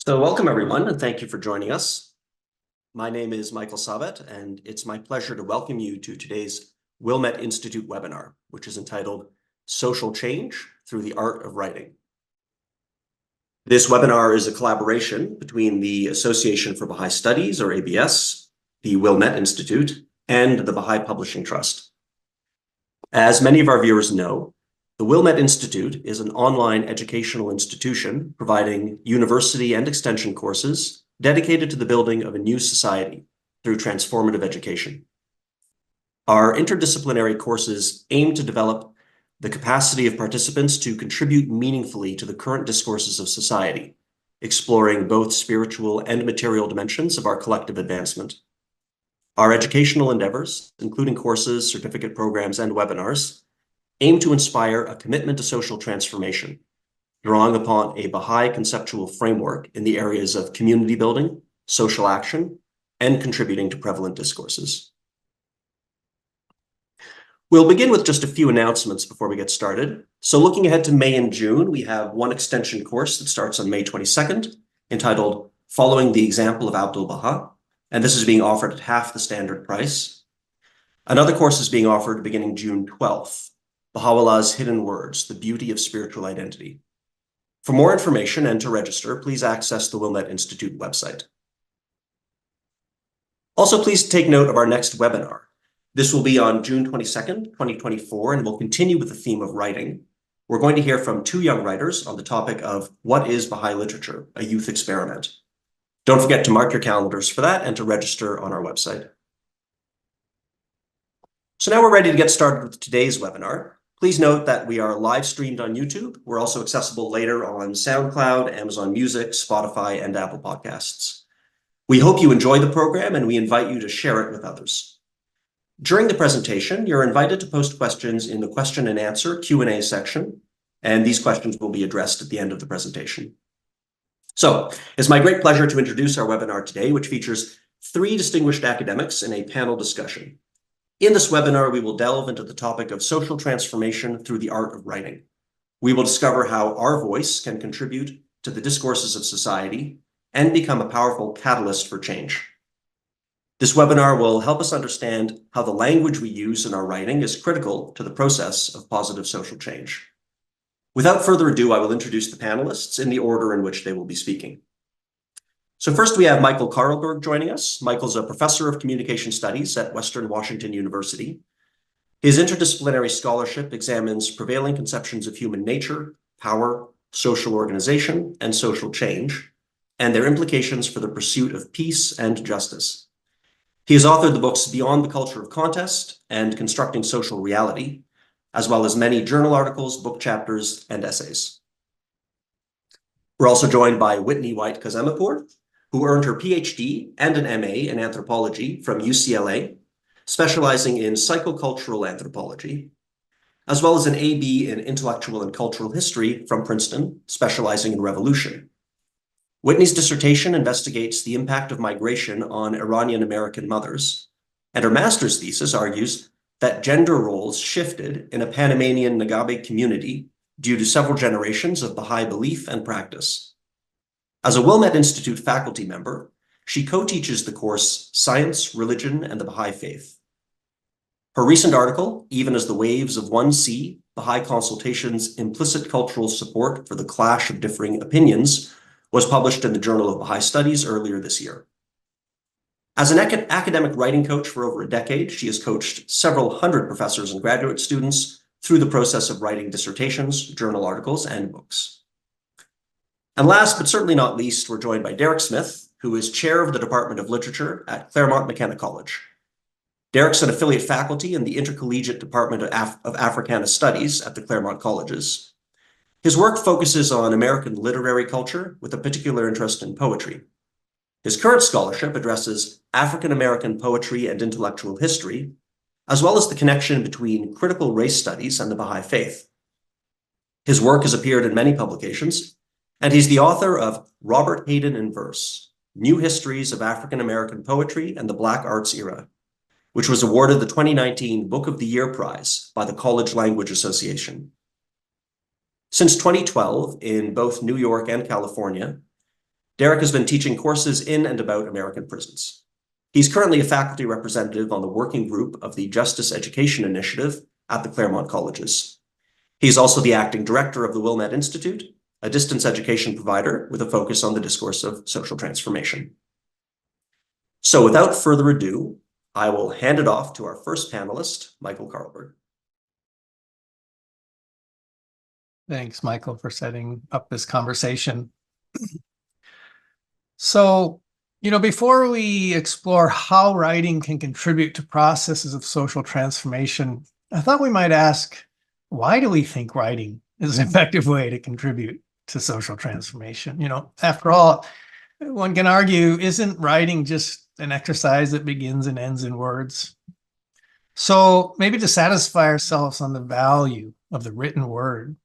So welcome everyone, and thank you for joining us. My name is Michael Karlberg, and it's my pleasure to welcome you to today's Wilmette Institute webinar, which is entitled Social Change Through the Art of Writing. This webinar is a collaboration between the Association for Bahá'í Studies, or ABS, the Wilmette Institute, and the Bahá'í Publishing Trust. As many of our viewers know, the Wilmette Institute is an online educational institution providing university and extension courses dedicated to the building of a new society through transformative education. Our interdisciplinary courses aim to develop the capacity of participants to contribute meaningfully to the current discourses of society, exploring both spiritual and material dimensions of our collective advancement. Our educational endeavors, including courses, certificate programs, and webinars, aim to inspire a commitment to social transformation, drawing upon a Baha'i conceptual framework in the areas of community building, social action, and contributing to prevalent discourses. We'll begin with just a few announcements before we get started. So looking ahead to May and June, we have one extension course that starts on May 22nd, entitled Following the Example of Abdu'l-Baha, and this is being offered at half the standard price. Another course is being offered beginning June 12th, Baha'u'llah's Hidden Words, The Beauty of Spiritual Identity. For more information and to register, please access the Wilmette Institute website. Also, please take note of our next webinar. This will be on June 22nd, 2024, and will continue with the theme of writing. We're going to hear from two young writers on the topic of What is Baha'i Literature, a Youth Experiment. Don't forget to mark your calendars for that and to register on our website. So now we're ready to get started with today's webinar. Please note that we are live streamed on YouTube. We're also accessible later on SoundCloud, Amazon Music, Spotify, and Apple Podcasts. We hope you enjoy the program, and we invite you to share it with others. During the presentation, you're invited to post questions in the question and answer Q&A section, and these questions will be addressed at the end of the presentation. So it's my great pleasure to introduce our webinar today, which features three distinguished academics in a panel discussion. In this webinar, we will delve into the topic of social transformation through the art of writing. We will discover how our voice can contribute to the discourses of society and become a powerful catalyst for change. This webinar will help us understand how the language we use in our writing is critical to the process of positive social change. Without further ado, I will introduce the panelists in the order in which they will be speaking. So first we have Michael Karlberg joining us. Michael's a professor of communication studies at Western Washington University. His interdisciplinary scholarship examines prevailing conceptions of human nature, power, social organization, and social change, and their implications for the pursuit of peace and justice. He has authored the books Beyond the Culture of Contest and Constructing Social Reality, as well as many journal articles, book chapters, and essays. We're also joined by Whitney White Kapoor, who earned her PhD and an MA in anthropology from UCLA, specializing in psychocultural anthropology, as well as an AB in intellectual and cultural history from Princeton, specializing in revolution. Whitney's dissertation investigates the impact of migration on Iranian American mothers, and her master's thesis argues that gender roles shifted in a Panamanian Nagabe community due to several generations of Baha'i belief and practice. As a Wilmette Institute faculty member, she co-teaches the course Science, Religion, and the Baha'i Faith. Her recent article, Even as the Waves of One Sea, Baha'i Consultation's Implicit Cultural Support for the Clash of Differing Opinions, was published in the Journal of Bahá'í Studies earlier this year. As an academic writing coach for over a decade, she has coached several hundred professors and graduate students through the process of writing dissertations, journal articles, and books. And last, but certainly not least, we're joined by Derek Smith, who is chair of the Department of Literature at Claremont McKenna College. Derek's an affiliate faculty in the Intercollegiate Department of Africana Studies at the Claremont Colleges. His work focuses on American literary culture with a particular interest in poetry. His current scholarship addresses African American poetry and intellectual history, as well as the connection between critical race studies and the Baha'i faith. His work has appeared in many publications, and he's the author of Robert Hayden in Verse, New Histories of African American Poetry and the Black Arts Era, which was awarded the 2019 Book of the Year Prize by the College Language Association. Since 2012, in both New York and California, Derek has been teaching courses in and about American prisons. He's currently a faculty representative on the working group of the Justice Education Initiative at the Claremont Colleges. He's also the acting director of the Wilmette Institute, a distance education provider with a focus on the discourse of social transformation. So without further ado, I will hand it off to our first panelist, Michael Karlberg. Thanks, Michael, for setting up this conversation. So, before we explore how writing can contribute to processes of social transformation, I thought we might ask, why do we think writing is an effective way to contribute to social transformation? After all, one can argue, isn't writing just an exercise that begins and ends in words? So maybe to satisfy ourselves on the value of the written word,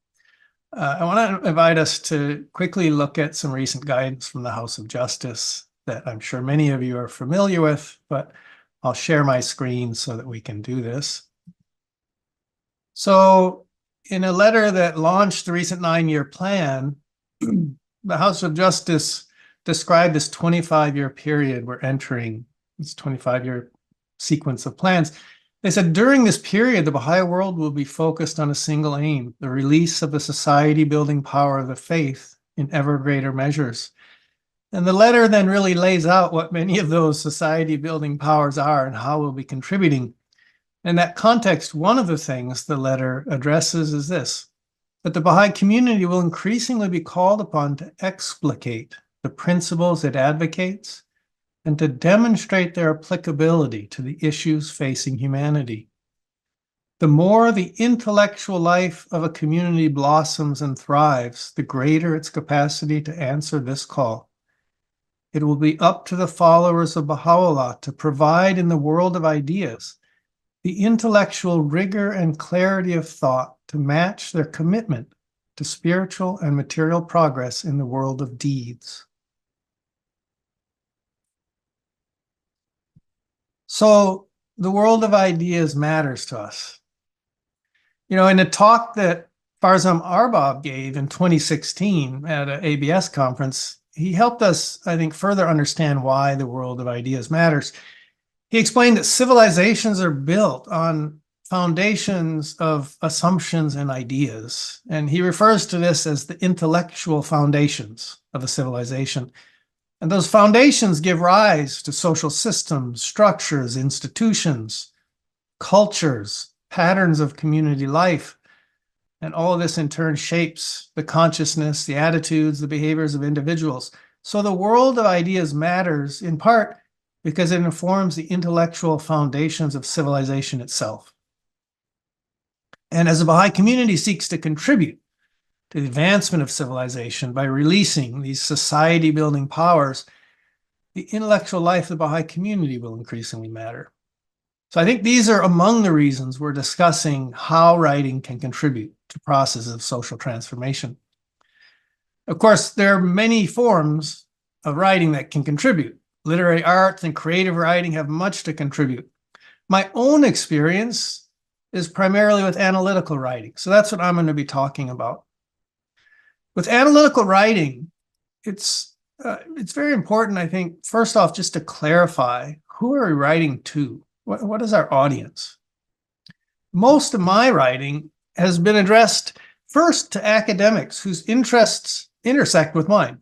I want to invite us to quickly look at some recent guidance from the House of Justice that I'm sure many of you are familiar with, but I'll share my screen so that we can do this. So in a letter that launched the recent 9-year plan, the House of Justice described this 25-year period we're entering, this 25-year sequence of plans. They said, during this period, the Baha'i world will be focused on a single aim, the release of the society-building power of the faith in ever greater measures. And the letter then really lays out what many of those society-building powers are and how we'll be contributing. In that context, one of the things the letter addresses is this, that the Baha'i community will increasingly be called upon to explicate the principles it advocates and to demonstrate their applicability to the issues facing humanity. The more the intellectual life of a community blossoms and thrives, the greater its capacity to answer this call. It will be up to the followers of Baha'u'llah to provide in the world of ideas the intellectual rigor and clarity of thought to match their commitment to spiritual and material progress in the world of deeds. So the world of ideas matters to us. In a talk that Farzam Arbab gave in 2016 at an ABS conference, he helped us, I think, further understand why the world of ideas matters. He explained that civilizations are built on foundations of assumptions and ideas, and he refers to this as the intellectual foundations of a civilization. And those foundations give rise to social systems, structures, institutions, cultures, patterns of community life. And all of this in turn shapes the consciousness, the attitudes, the behaviors of individuals. So the world of ideas matters in part because it informs the intellectual foundations of civilization itself. And as the Baha'i community seeks to contribute to the advancement of civilization by releasing these society-building powers, the intellectual life of the Baha'i community will increasingly matter. So I think these are among the reasons we're discussing how writing can contribute to processes of social transformation. Of course, there are many forms of writing that can contribute. Literary arts and creative writing have much to contribute. My own experience is primarily with analytical writing, so that's what I'm going to be talking about. With analytical writing, it's very important, I think, first off, just to clarify, who are we writing to? What is our audience? Most of my writing has been addressed first to academics whose interests intersect with mine,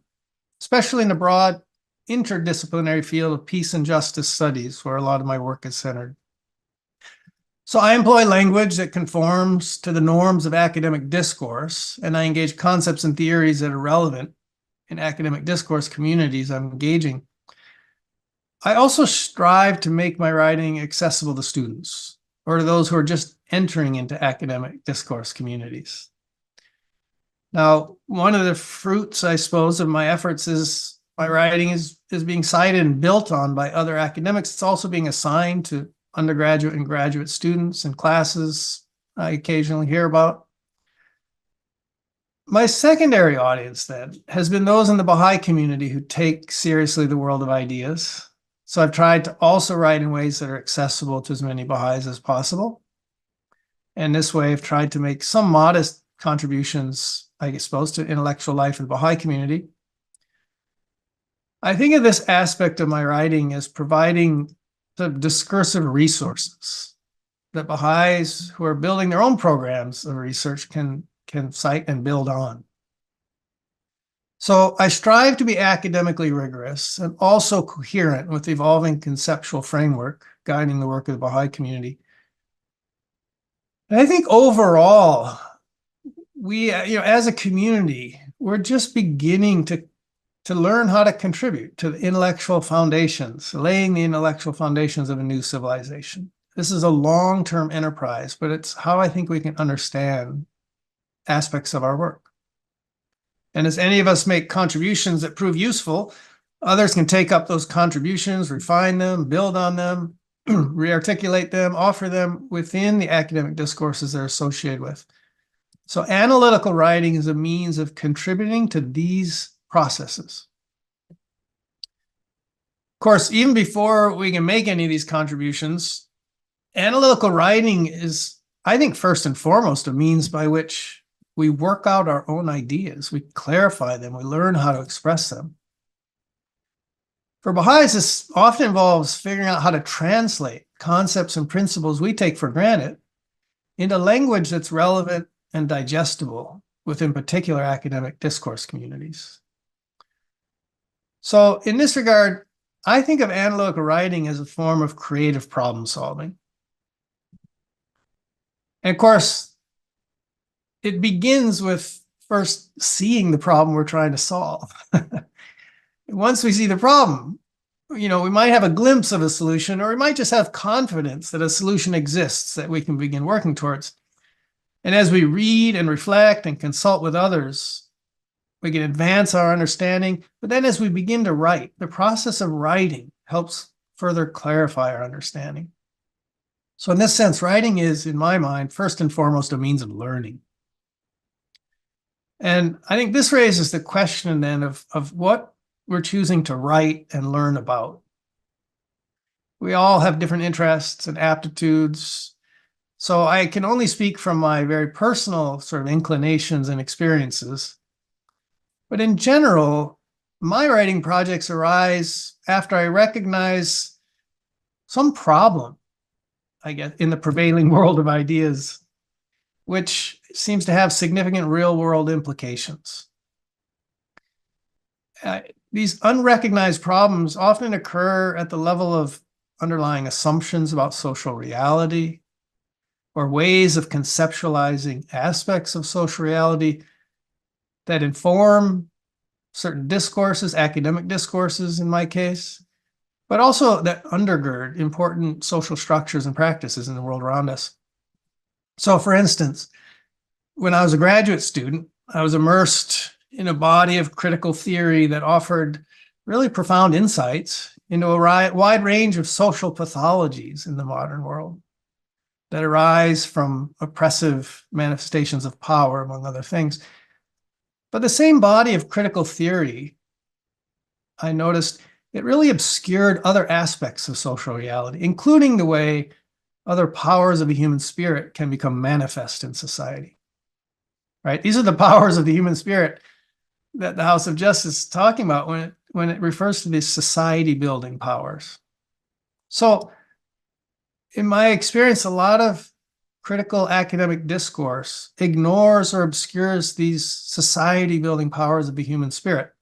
especially in the broad interdisciplinary field of peace and justice studies, where a lot of my work is centered. So I employ language that conforms to the norms of academic discourse, and I engage concepts and theories that are relevant in academic discourse communities I'm engaging. I also strive to make my writing accessible to students or to those who are just entering into academic discourse communities. Now, one of the fruits, I suppose, of my efforts is my writing is being cited and built on by other academics. It's also being assigned to undergraduate and graduate students in classes I occasionally hear about. My secondary audience, then, has been those in the Baha'i community who take seriously the world of ideas. So I've tried to also write in ways that are accessible to as many Baha'is as possible. And this way, I've tried to make some modest contributions, I suppose, to intellectual life in the Baha'i community. I think of this aspect of my writing as providing the discursive resources that Baha'is who are building their own programs of research can cite and build on. So I strive to be academically rigorous and also coherent with the evolving conceptual framework guiding the work of the Baha'i community. And I think overall, we, as a community, we're just beginning to learn how to contribute to the intellectual foundations, laying the intellectual foundations of a new civilization. This is a long-term enterprise, but it's how I think we can understand aspects of our work. And as any of us make contributions that prove useful, others can take up those contributions, refine them, build on them, re-articulate them, offer them within the academic discourses they're associated with. So analytical writing is a means of contributing to these processes. Of course, even before we can make any of these contributions, analytical writing is, I think, first and foremost, a means by which we work out our own ideas, we clarify them, we learn how to express them. For Baha'is, this often involves figuring out how to translate concepts and principles we take for granted into language that's relevant and digestible within particular academic discourse communities. So in this regard, I think of analytical writing as a form of creative problem solving. And of course, it begins with first seeing the problem we're trying to solve. Once we see the problem, we might have a glimpse of a solution, or we might just have confidence that a solution exists that we can begin working towards. And as we read and reflect and consult with others, we can advance our understanding. But then as we begin to write, the process of writing helps further clarify our understanding. So in this sense, writing is, in my mind, first and foremost, a means of learning. And I think this raises the question then of what we're choosing to write and learn about. We all have different interests and aptitudes. So I can only speak from my very personal sort of inclinations and experiences. But in general, my writing projects arise after I recognize some problem, I guess, in the prevailing world of ideas, which seems to have significant real-world implications. These unrecognized problems often occur at the level of underlying assumptions about social reality, or ways of conceptualizing aspects of social reality that inform certain discourses, academic discourses in my case, but also that undergird important social structures and practices in the world around us. So for instance, when I was a graduate student, I was immersed in a body of critical theory that offered really profound insights into a wide range of social pathologies in the modern world that arise from oppressive manifestations of power, among other things. But the same body of critical theory, I noticed, it really obscured other aspects of social reality, including the way other powers of the human spirit can become manifest in society. Right? These are the powers of the human spirit that the House of Justice is talking about when it refers to these society-building powers. So in my experience, a lot of critical academic discourse ignores or obscures these society-building powers of the human spirit.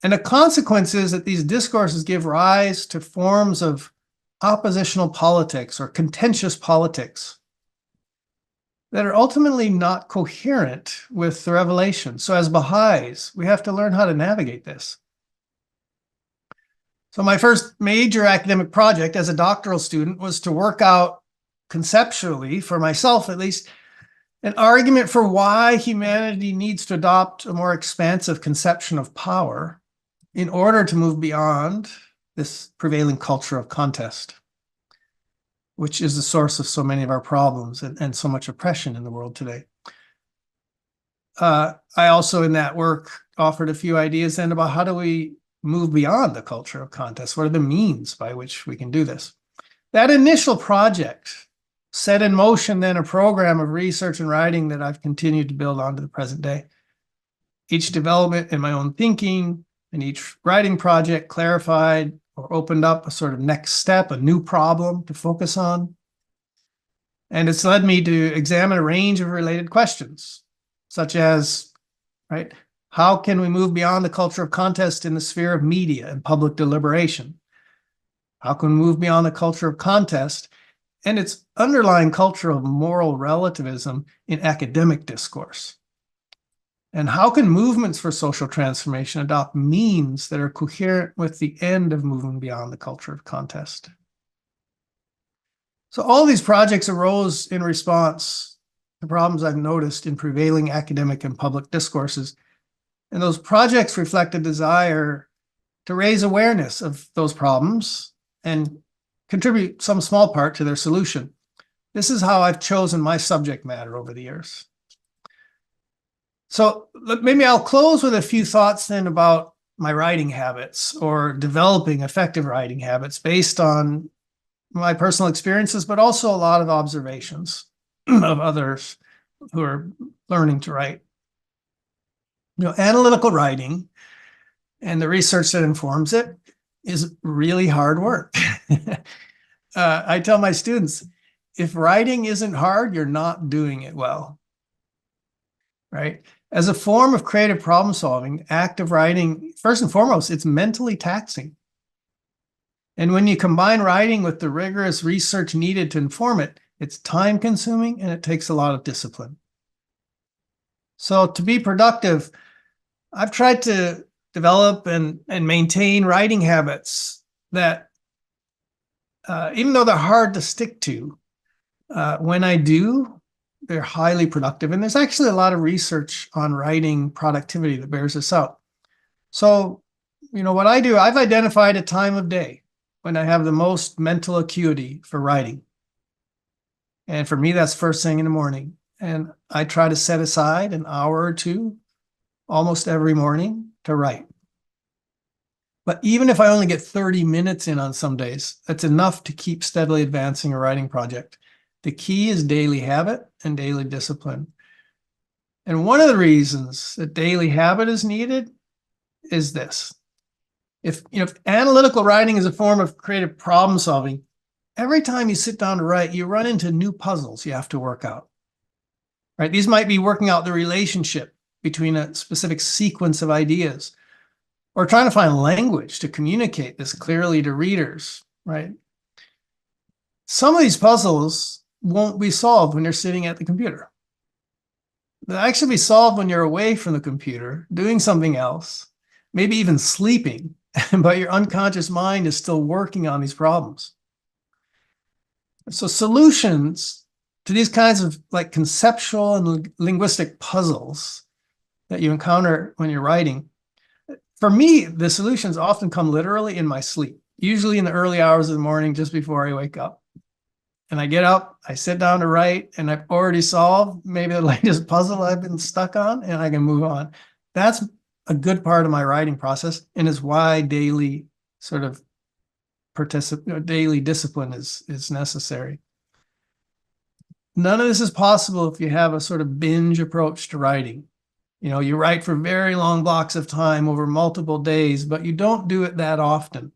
And the consequence is that these discourses give rise to forms of oppositional politics or contentious politics that are ultimately not coherent with the revelation. So as Baha'is, we have to learn how to navigate this. So my first major academic project as a doctoral student was to work out conceptually, for myself at least, an argument for why humanity needs to adopt a more expansive conception of power in order to move beyond this prevailing culture of contest, which is the source of so many of our problems and so much oppression in the world today. I also, in that work, offered a few ideas then about how do we move beyond the culture of contest? What are the means by which we can do this? That initial project set in motion then a program of research and writing that I've continued to build on to the present day. Each development in my own thinking And each writing project clarified or opened up a sort of next step, a new problem to focus on. And it's led me to examine a range of related questions, such as, right, how can we move beyond the culture of contest in the sphere of media and public deliberation? How can we move beyond the culture of contest and its underlying culture of moral relativism in academic discourse? And how can movements for social transformation adopt means that are coherent with the end of moving beyond the culture of contest? So all these projects arose in response to problems I've noticed in prevailing academic and public discourses. And those projects reflect a desire to raise awareness of those problems and contribute some small part to their solution. This is how I've chosen my subject matter over the years. So maybe I'll close with a few thoughts then about my writing habits or developing effective writing habits based on my personal experiences, but also a lot of observations of others who are learning to write. Analytical writing and the research that informs it is really hard work. I tell my students, if writing isn't hard, you're not doing it well, right? As a form of creative problem solving, active writing, first and foremost, it's mentally taxing. And when you combine writing with the rigorous research needed to inform it, it's time consuming and it takes a lot of discipline. So to be productive, I've tried to develop and maintain writing habits that, even though they're hard to stick to, when I do, they're highly productive. And there's actually a lot of research on writing productivity that bears this out. So, what I do, I've identified a time of day when I have the most mental acuity for writing. And for me, that's first thing in the morning. And I try to set aside an hour or two almost every morning to write. But even if I only get 30 minutes in on some days, that's enough to keep steadily advancing a writing project. The key is daily habit and daily discipline. And one of the reasons that daily habit is needed is this. If analytical writing is a form of creative problem solving, every time you sit down to write, you run into new puzzles you have to work out. Right? These might be working out the relationship between a specific sequence of ideas, or trying to find language to communicate this clearly to readers, right? Some of these puzzles won't be solved when you're sitting at the computer. They'll actually be solved when you're away from the computer, doing something else, maybe even sleeping, but your unconscious mind is still working on these problems. So solutions to these kinds of conceptual and linguistic puzzles that you encounter when you're writing, for me, the solutions often come literally in my sleep, usually in the early hours of the morning, just before I wake up. And I get up, I sit down to write, and I've already solved maybe the latest puzzle I've been stuck on, and I can move on. That's a good part of my writing process, and is why daily daily discipline is necessary. None of this is possible if you have a sort of binge approach to writing. You write for very long blocks of time over multiple days, but you don't do it that often.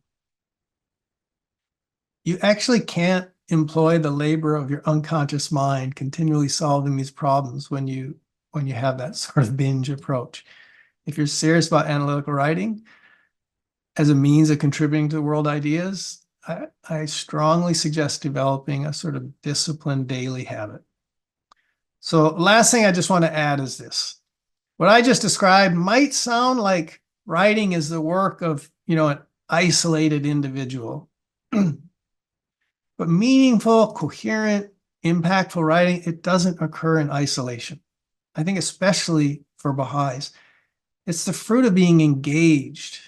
You actually can't employ the labor of your unconscious mind continually solving these problems when you have that sort of binge approach. If you're serious about analytical writing as a means of contributing to world ideas, I strongly suggest developing a sort of disciplined daily habit. So last thing I just want to add is this. What I just described might sound like writing is the work of, an isolated individual. But meaningful, coherent, impactful writing, it doesn't occur in isolation. I think especially for Baha'is, it's the fruit of being engaged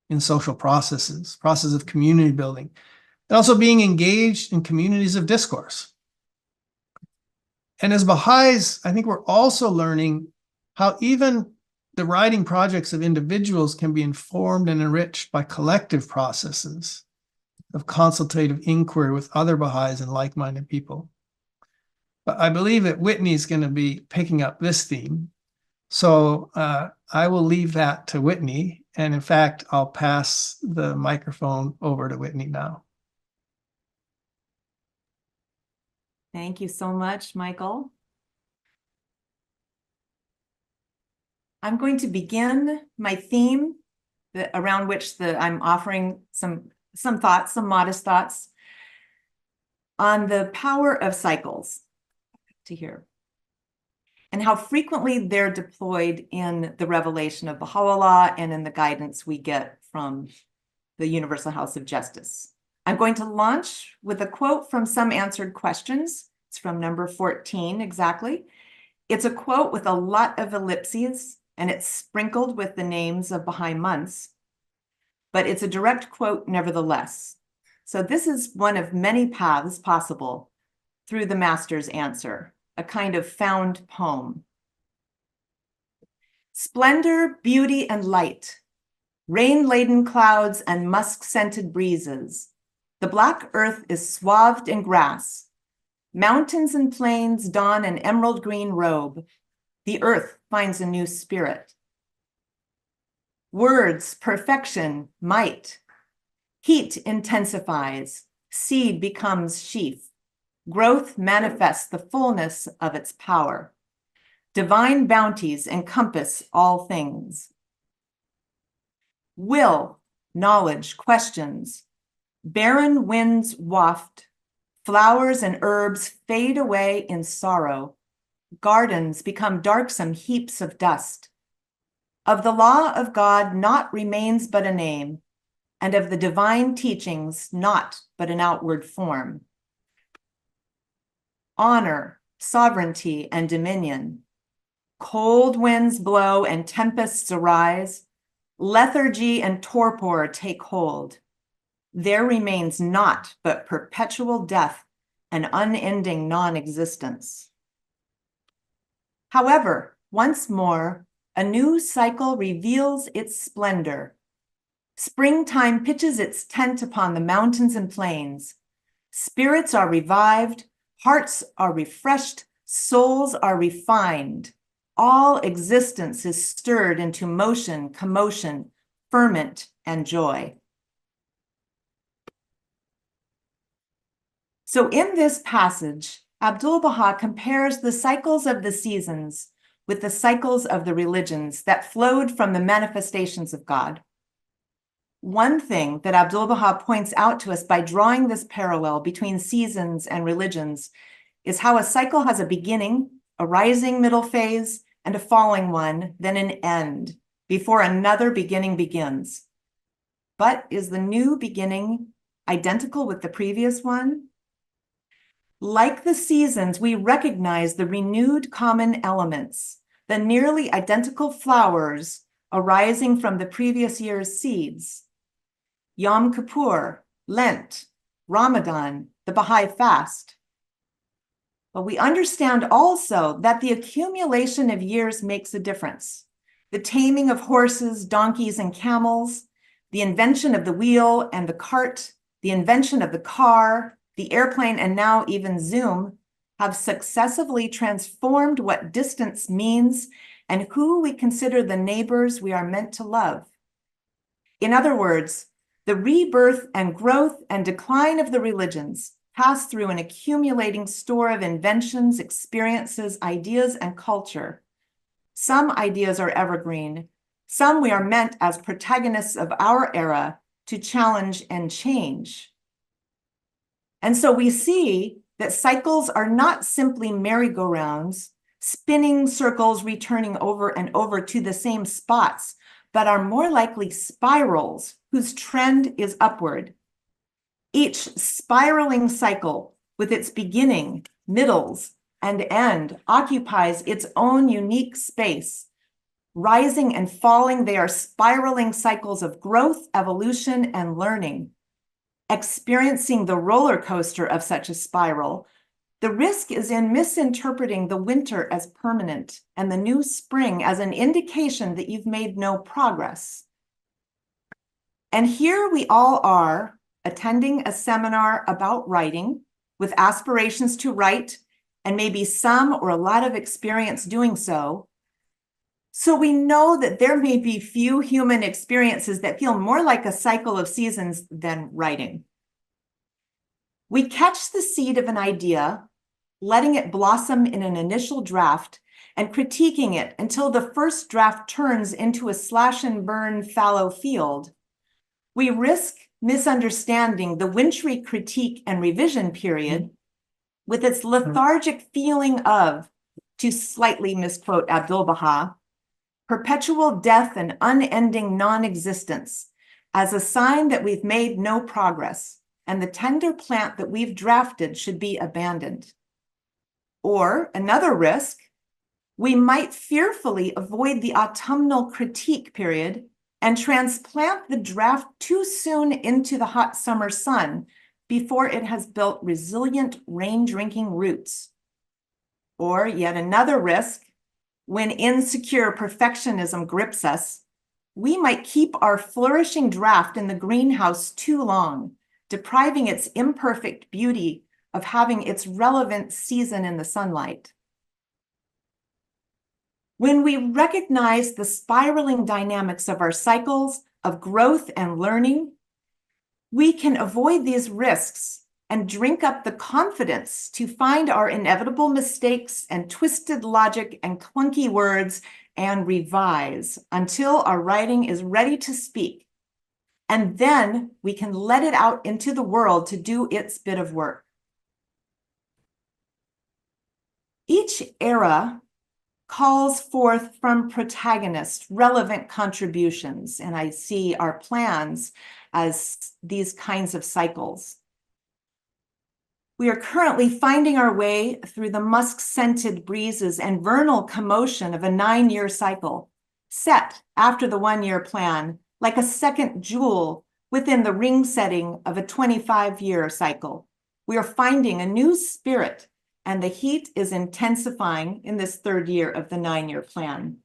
in social processes of community building, and also being engaged in communities of discourse. And as Baha'is, I think we're also learning how even the writing projects of individuals can be informed and enriched by collective processes of consultative inquiry with other Baha'is and like-minded people. But I believe that Whitney is going to be picking up this theme. So I will leave that to Whitney And in fact, I'll pass the microphone over to Whitney now. Thank you so much, Michael. I'm going to begin my theme around which I'm offering some thoughts, some modest thoughts on the power of cycles to here, and how frequently they're deployed in the revelation of Baha'u'llah and in the guidance we get from the Universal House of Justice. I'm going to launch with a quote from Some Answered Questions. It's from number 14 exactly. It's a quote with a lot of ellipses, and it's sprinkled with the names of Baha'i months, but it's a direct quote nevertheless. So this is one of many paths possible through the master's answer, a kind of found poem. Splendor, beauty, and light, rain-laden clouds and musk-scented breezes. The black earth is swathed in grass. Mountains and plains don an emerald green robe. The earth finds a new spirit. Words, perfection, might. Heat intensifies. Seed becomes sheaf. Growth manifests the fullness of its power. Divine bounties encompass all things. Will, knowledge, questions. Barren winds waft. Flowers and herbs fade away in sorrow. Gardens become darksome heaps of dust. Of the law of God, naught remains but a name, and of the divine teachings, naught but an outward form. Honor, sovereignty, and dominion. Cold winds blow and tempests arise. Lethargy and torpor take hold. There remains naught but perpetual death and unending non-existence. However, once more, a new cycle reveals its splendor. Springtime pitches its tent upon the mountains and plains. Spirits are revived, hearts are refreshed, souls are refined. All existence is stirred into motion, commotion, ferment, and joy. So in this passage, Abdu'l-Baha compares the cycles of the seasons with the cycles of the religions that flowed from the manifestations of God. One thing that Abdu'l-Baha points out to us by drawing this parallel between seasons and religions is how a cycle has a beginning, a rising middle phase, and a falling one, then an end, before another beginning begins. But is the new beginning identical with the previous one? Like the seasons, we recognize the renewed common elements, the nearly identical flowers arising from the previous year's seeds. Yom Kippur, Lent, Ramadan, the Baha'i fast. But we understand also that the accumulation of years makes a difference. The taming of horses, donkeys, and camels, the invention of the wheel and the cart, the invention of the car, the airplane, and now even Zoom have successively transformed what distance means and who we consider the neighbors we are meant to love. In other words, the rebirth and growth and decline of the religions pass through an accumulating store of inventions, experiences, ideas, and culture. Some ideas are evergreen. Some we are meant as protagonists of our era to challenge and change. And so we see that cycles are not simply merry-go-rounds, spinning circles returning over and over to the same spots, but are more likely spirals whose trend is upward. Each spiraling cycle with its beginning, middles, and end occupies its own unique space. Rising and falling, they are spiraling cycles of growth, evolution, and learning. Experiencing the roller coaster of such a spiral, the risk is in misinterpreting the winter as permanent and the new spring as an indication that you've made no progress. And here we all are, attending a seminar about writing with aspirations to write and maybe some or a lot of experience doing so. So we know that there may be few human experiences that feel more like a cycle of seasons than writing. We catch the seed of an idea, letting it blossom in an initial draft, and critiquing it until the first draft turns into a slash and burn fallow field. We risk misunderstanding the wintry critique and revision period with its lethargic feeling of, to slightly misquote Abdul Baha, perpetual death and unending non-existence as a sign that we've made no progress and the tender plant that we've drafted should be abandoned. Or another risk, we might fearfully avoid the autumnal critique period and transplant the draft too soon into the hot summer sun before it has built resilient rain-drinking roots. Or yet another risk, when insecure perfectionism grips us, we might keep our flourishing draft in the greenhouse too long, depriving its imperfect beauty of having its relevant season in the sunlight. When we recognize the spiraling dynamics of our cycles of growth and learning, we can avoid these risks and drink up the confidence to find our inevitable mistakes and twisted logic and clunky words and revise until our writing is ready to speak. And then we can let it out into the world to do its bit of work. Each era calls forth from protagonists relevant contributions, and I see our plans as these kinds of cycles. We are currently finding our way through the musk-scented breezes and vernal commotion of a 9-year cycle, set after the 1-year plan, like a second jewel within the ring setting of a 25-year cycle. We are finding a new spirit, and the heat is intensifying in this 3rd year of the 9-year plan.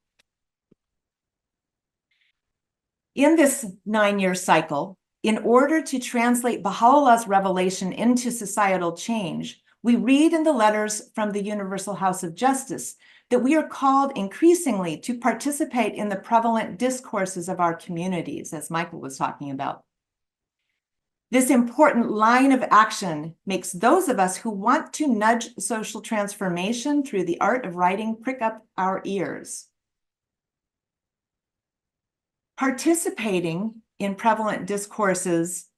In this 9-year cycle, in order to translate Baha'u'llah's revelation into societal change, we read in the letters from the Universal House of Justice that we are called increasingly to participate in the prevalent discourses of our communities, as Michael was talking about. This important line of action makes those of us who want to nudge social transformation through the art of writing prick up our ears. Participating in prevalent discourses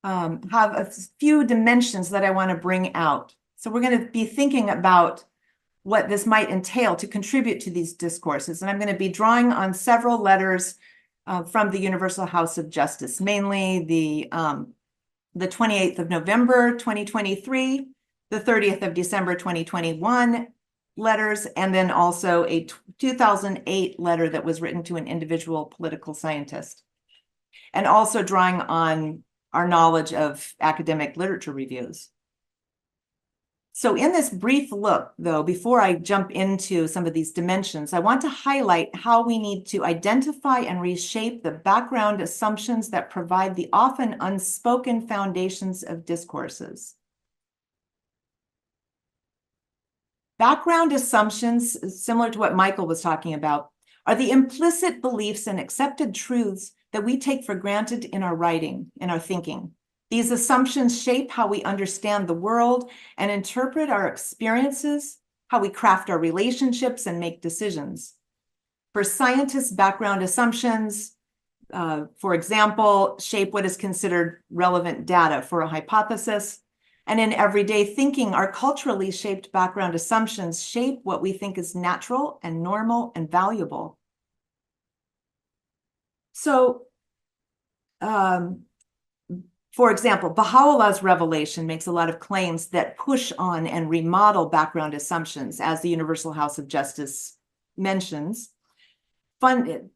have a few dimensions that I want to bring out. So we're going to be thinking about what this might entail to contribute to these discourses. And I'm going to be drawing on several letters from the Universal House of Justice, mainly the 28th of November, 2023, the 30th of December, 2021 letters, and then also a 2008 letter that was written to an individual political scientist. And also drawing on our knowledge of academic literature reviews. So in this brief look, though, before I jump into some of these dimensions, I want to highlight how we need to identify and reshape the background assumptions that provide the often unspoken foundations of discourses. Background assumptions, similar to what Michael was talking about, are the implicit beliefs and accepted truths that we take for granted in our writing, in our thinking. These assumptions shape how we understand the world and interpret our experiences, how we craft our relationships and make decisions. For scientists, background assumptions, for example, shape what is considered relevant data for a hypothesis. And in everyday thinking, our culturally shaped background assumptions shape what we think is natural and normal and valuable. So, for example, Baha'u'llah's revelation makes a lot of claims that push on and remodel background assumptions, as the Universal House of Justice mentions.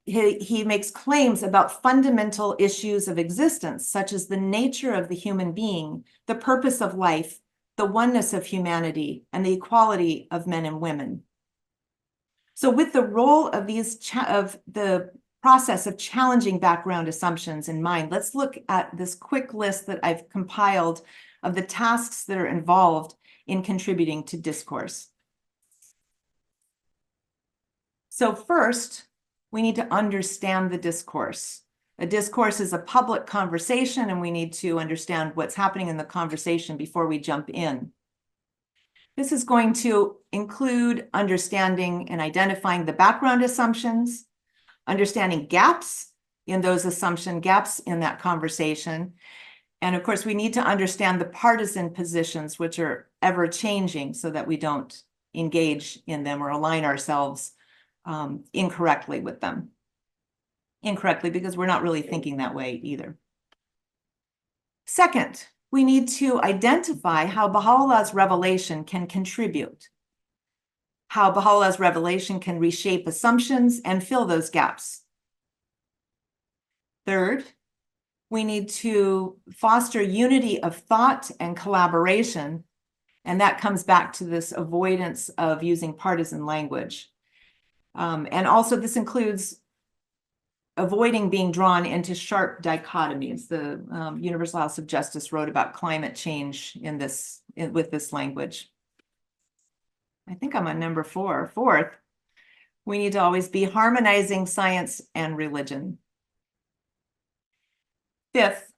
He makes claims about fundamental issues of existence, such as the nature of the human being, the purpose of life, the oneness of humanity, and the equality of men and women. So with the role of the process of challenging background assumptions in mind, let's look at this quick list that I've compiled of the tasks that are involved in contributing to discourse. So first, We need to understand the discourse. A discourse is a public conversation, and we need to understand what's happening in the conversation before we jump in. This is going to include understanding and identifying the background assumptions, understanding gaps in those assumption gaps in that conversation. And of course, we need to understand the partisan positions, which are ever changing, so that we don't engage in them or align ourselves incorrectly with them. Incorrectly, because we're not really thinking that way either. Second, we need to identify how Baha'u'llah's revelation can contribute, how Baha'u'llah's revelation can reshape assumptions and fill those gaps. Third, we need to foster unity of thought and collaboration, and that comes back to this avoidance of using partisan language. And also this includes avoiding being drawn into sharp dichotomies. The Universal House of Justice wrote about climate change with this language. I think I'm on number 4. Fourth, we need to always be harmonizing science and religion. Fifth,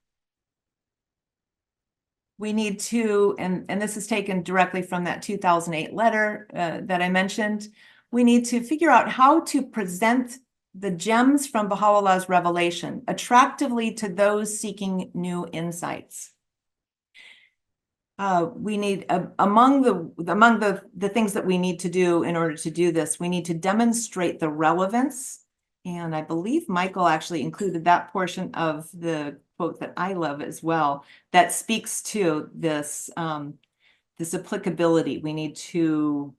we need to, and this is taken directly from that 2008 letter that I mentioned, we need to figure out how to present the gems from Baha'u'llah's revelation attractively to those seeking new insights. We need, among the things that we need to do in order to do this, we need to demonstrate the relevance. And I believe Michael actually included that portion of the quote that I love as well, that speaks to this, this applicability. We need to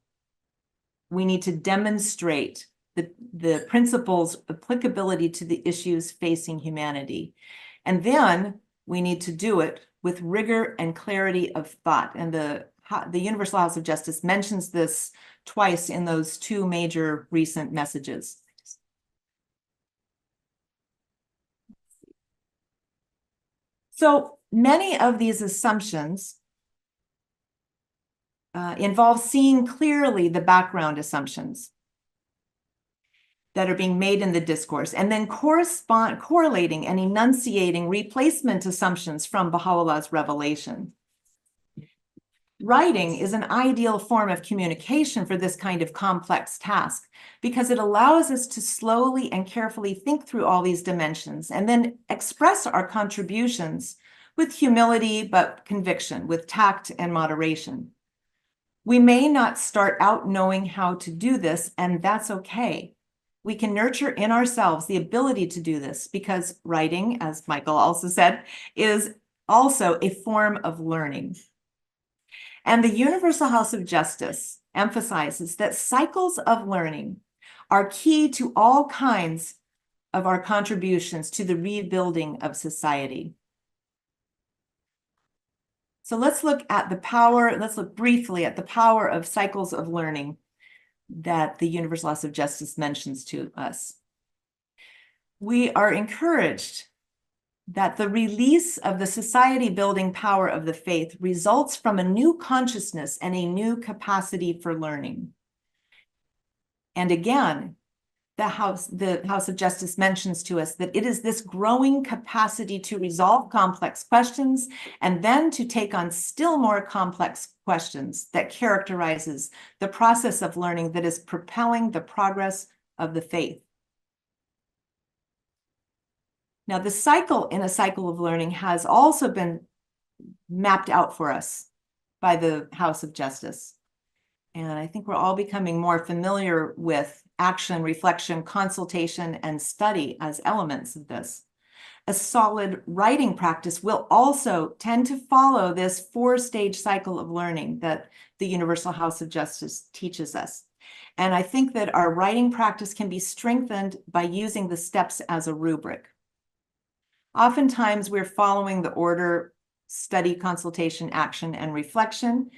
demonstrate the principles' applicability to the issues facing humanity. And then we need to do it with rigor and clarity of thought. And the Universal House of Justice mentions this twice in those 2 major recent messages. So many of these assumptions involve seeing clearly the background assumptions that are being made in the discourse, and then correlating and enunciating replacement assumptions from Baha'u'llah's revelation. Writing is an ideal form of communication for this kind of complex task, because it allows us to slowly and carefully think through all these dimensions and then express our contributions with humility, but conviction, with tact and moderation. We may not start out knowing how to do this, and that's okay. We can nurture in ourselves the ability to do this, because writing, as Michael also said, is also a form of learning. And the Universal House of Justice emphasizes that cycles of learning are key to all kinds of our contributions to the rebuilding of society. So let's look briefly at the power of cycles of learning that the Universal House of Justice mentions to us. We are encouraged that the release of the society-building power of the faith results from a new consciousness and a new capacity for learning. And again, the House of Justice mentions to us that it is this growing capacity to resolve complex questions and then to take on still more complex questions that characterizes the process of learning that is propelling the progress of the faith. Now, the cycle in a cycle of learning has also been mapped out for us by the House of Justice. And I think we're all becoming more familiar with action, reflection, consultation, and study as elements of this. A solid writing practice will also tend to follow this 4-stage cycle of learning that the Universal House of Justice teaches us. And I think that our writing practice can be strengthened by using the steps as a rubric. Oftentimes, we're following the order: study, consultation, action, and reflection.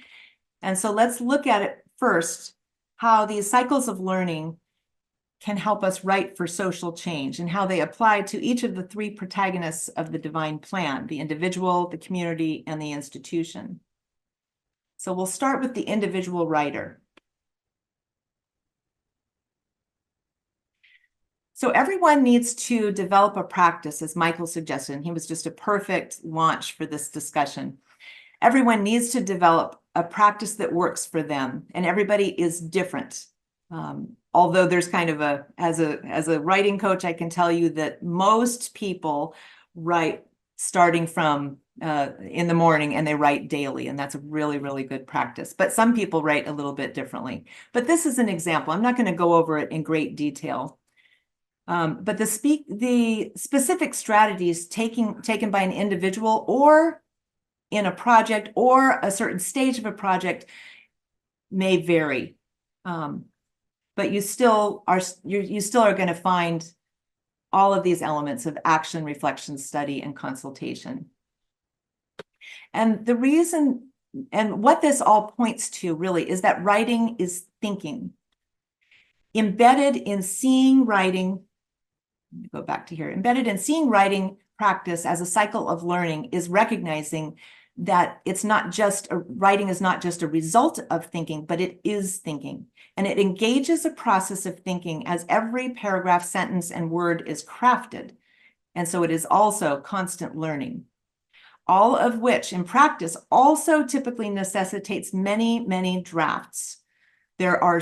And so let's look at it first, how these cycles of learning can help us write for social change and how they apply to each of the 3 protagonists of the divine plan: the individual, the community, and the institution. So we'll start with the individual writer. So everyone needs to develop a practice, as Michael suggested, and he was just a perfect launch for this discussion. Everyone needs to develop a practice that works for them, and everybody is different. Although there's kind of as a writing coach, I can tell you that most people write starting from in the morning, and they write daily, and that's a really, really good practice. But some people write a little bit differently. But this is an example. I'm not going to go over it in great detail. But the specific strategies taken by an individual or in a project or a certain stage of a project may vary. But you still are going to find all of these elements of action, reflection, study, and consultation. And the reason, and what this all points to really, is that writing is thinking. Embedded in seeing writing, let me go back to here, embedded in seeing writing practice as a cycle of learning is recognizing that it's not just writing is not just a result of thinking, but it is thinking. And it engages a process of thinking as every paragraph, sentence, and word is crafted. And so it is also constant learning. All of which in practice also typically necessitates many, many drafts. There are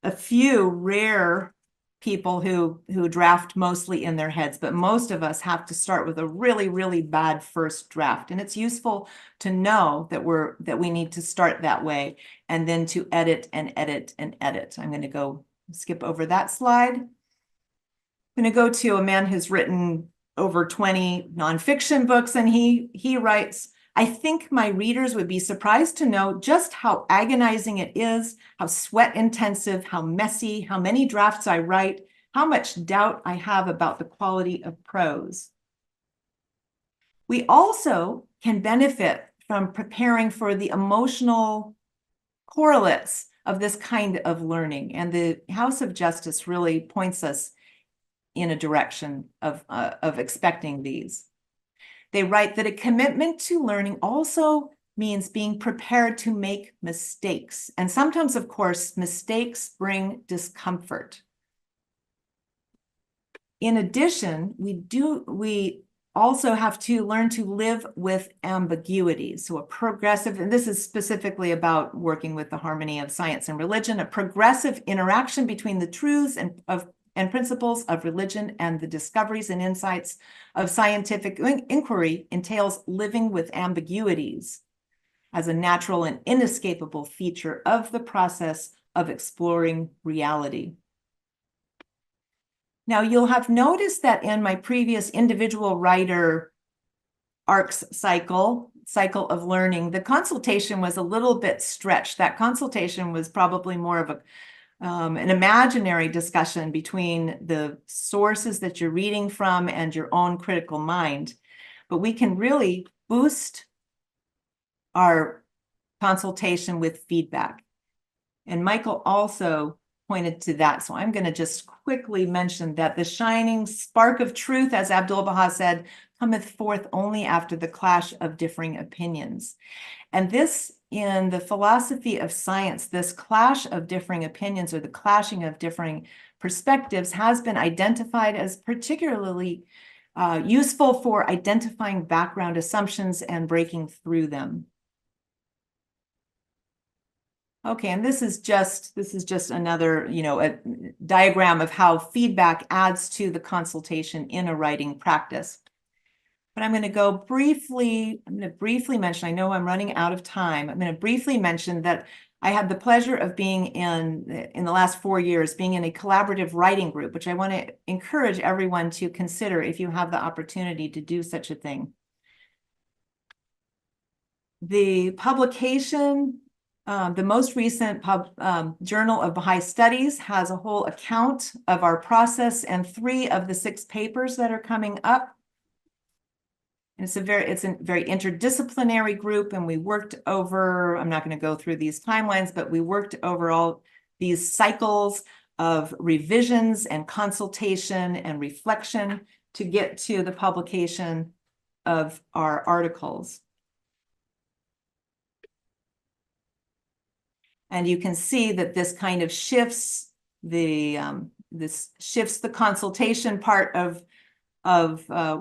a few rare people who draft mostly in their heads, but most of us have to start with a really, really bad first draft. And it's useful to know that we need to start that way, and then to edit and edit and edit. I'm going to go skip over that slide. I'm going to go to a man who's written over 20 nonfiction books, and he writes, "I think my readers would be surprised to know just how agonizing it is, how sweat intensive, how messy, how many drafts I write, how much doubt I have about the quality of prose." We also can benefit from preparing for the emotional correlates of this kind of learning. And the House of Justice really points us in a direction of expecting these. They write that a commitment to learning also means being prepared to make mistakes. And sometimes, of course, mistakes bring discomfort. In addition, we also have to learn to live with ambiguity. So a progressive, and this is specifically about working with the harmony of science and religion, a progressive interaction between the truths and principles of religion and the discoveries and insights of scientific inquiry entails living with ambiguities as a natural and inescapable feature of the process of exploring reality. Now, you'll have noticed that in my previous individual writer ARCS cycle of learning, the consultation was a little bit stretched. That consultation was probably more of an imaginary discussion between the sources that you're reading from and your own critical mind. But we can really boost our consultation with feedback. And Michael also pointed to that. So I'm going to just quickly mention that the shining spark of truth, as Abdu'l-Bahá said, cometh forth only after the clash of differing opinions. And this, in the philosophy of science, this clash of differing opinions, or the clashing of differing perspectives, has been identified as particularly useful for identifying background assumptions and breaking through them. Okay, and this is just another, a diagram of how feedback adds to the consultation in a writing practice. But I'm going to briefly mention, I know I'm running out of time. I'm going to briefly mention that I had the pleasure of being in the last 4 years, being in a collaborative writing group, which I want to encourage everyone to consider if you have the opportunity to do such a thing. The publication, the most recent Journal of Bahá'í Studies, has a whole account of our process and 3 of the 6 papers that are coming up. And it's a very interdisciplinary group, and we worked over, I'm not going to go through these timelines, but we worked over all these cycles of revisions and consultation and reflection to get to the publication of our articles. And you can see that this kind of shifts the this shifts the consultation part of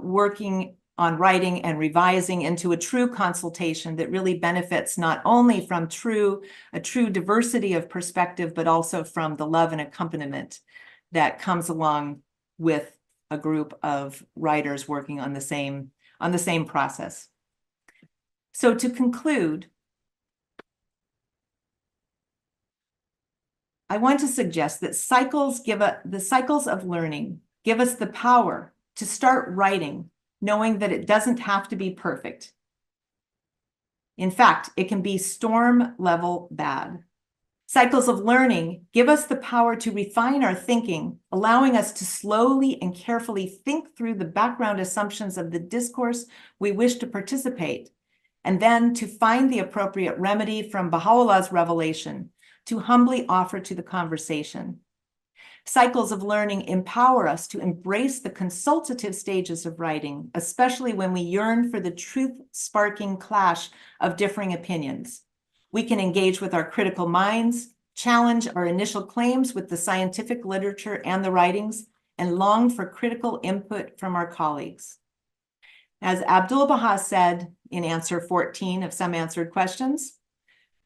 working on writing and revising into a true consultation that really benefits not only from a true diversity of perspective, but also from the love and accompaniment that comes along with a group of writers working on the same process. So to conclude, I want to suggest that the cycles of learning give us the power to start writing, knowing that it doesn't have to be perfect. In fact, it can be storm level bad. Cycles of learning give us the power to refine our thinking, allowing us to slowly and carefully think through the background assumptions of the discourse we wish to participate, and then to find the appropriate remedy from Baha'u'llah's revelation to humbly offer to the conversation. Cycles of learning empower us to embrace the consultative stages of writing, especially when we yearn for the truth-sparking clash of differing opinions. We can engage with our critical minds, challenge our initial claims with the scientific literature and the writings, and long for critical input from our colleagues. As Abdu'l-Baha said in answer 14 of Some Answered Questions,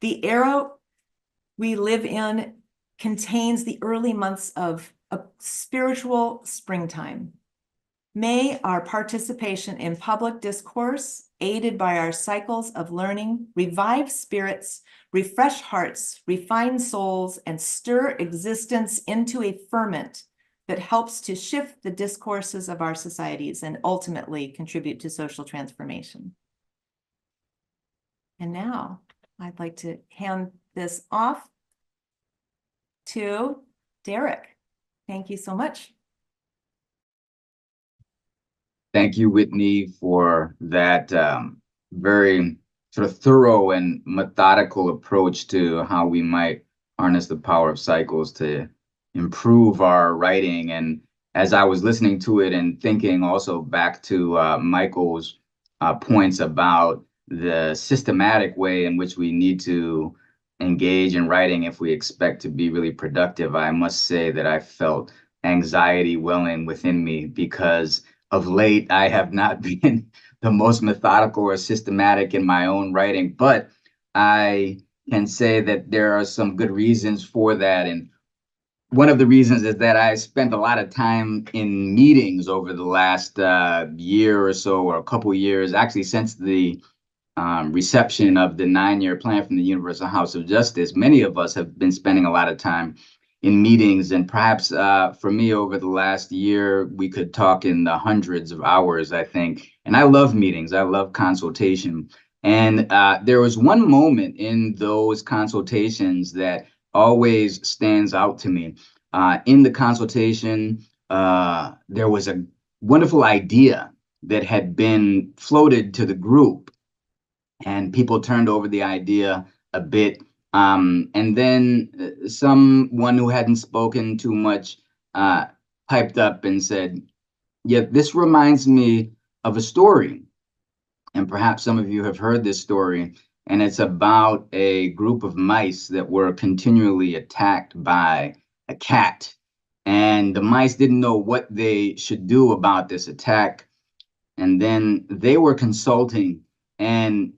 the era we live in contains the early months of a spiritual springtime. May our participation in public discourse, aided by our cycles of learning, revive spirits, refresh hearts, refine souls, and stir existence into a ferment that helps to shift the discourses of our societies and ultimately contribute to social transformation. And now I'd like to hand this off to Derek. Thank you so much. Thank you, Whitney, for that very sort of thorough and methodical approach to how we might harness the power of cycles to improve our writing. And as I was listening to it and thinking also back to Michael's points about the systematic way in which we need to engage in writing if we expect to be really productive, I must say that I felt anxiety welling within me because of late I have not been the most methodical or systematic in my own writing, but I can say that there are some good reasons for that. And one of the reasons is that I spent a lot of time in meetings over the last year or so, or a couple of years, actually since the reception of the 9-year plan from the Universal House of Justice. Many of us have been spending a lot of time in meetings, and perhaps for me over the last year, we could talk in the hundreds of hours, I think. And I love meetings. I love consultation. And there was one moment in those consultations that always stands out to me. In the consultation, there was a wonderful idea that had been floated to the group, and people turned over the idea a bit. And then someone who hadn't spoken too much piped up and said, yeah, this reminds me of a story. And perhaps some of you have heard this story. And it's about a group of mice that were continually attacked by a cat. And the mice didn't know what they should do about this attack. And then they were consulting, and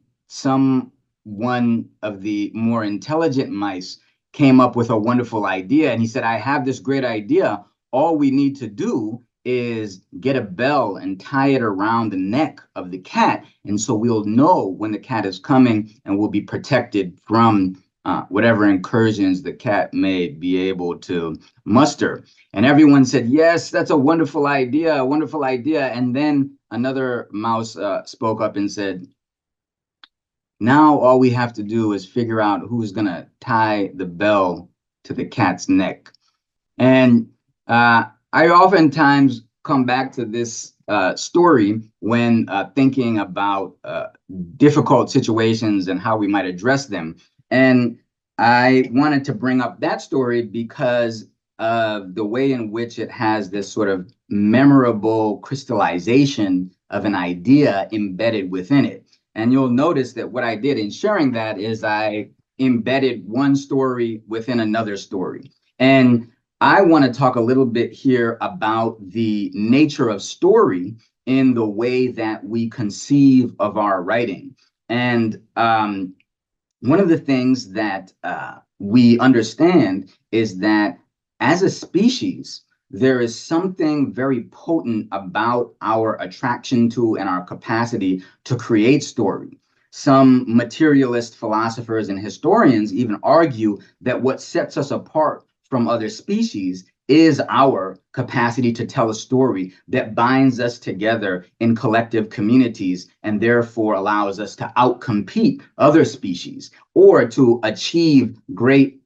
one of the more intelligent mice came up with a wonderful idea. And he said, I have this great idea. All we need to do is get a bell and tie it around the neck of the cat. And so we'll know when the cat is coming, and we'll be protected from whatever incursions the cat may be able to muster. And everyone said, yes, that's a wonderful idea, a wonderful idea. And then another mouse spoke up and said, now all we have to do is figure out who's going to tie the bell to the cat's neck. And I oftentimes come back to this story when thinking about difficult situations and how we might address them. And I wanted to bring up that story because of the way in which it has this sort of memorable crystallization of an idea embedded within it. And you'll notice that what I did in sharing that is I embedded one story within another story. And I want to talk a little bit here about the nature of story in the way that we conceive of our writing. And one of the things that we understand is that as a species, there is something very potent about our attraction to and our capacity to create story. Some materialist philosophers and historians even argue that what sets us apart from other species is our capacity to tell a story that binds us together in collective communities and therefore allows us to outcompete other species or to achieve greatly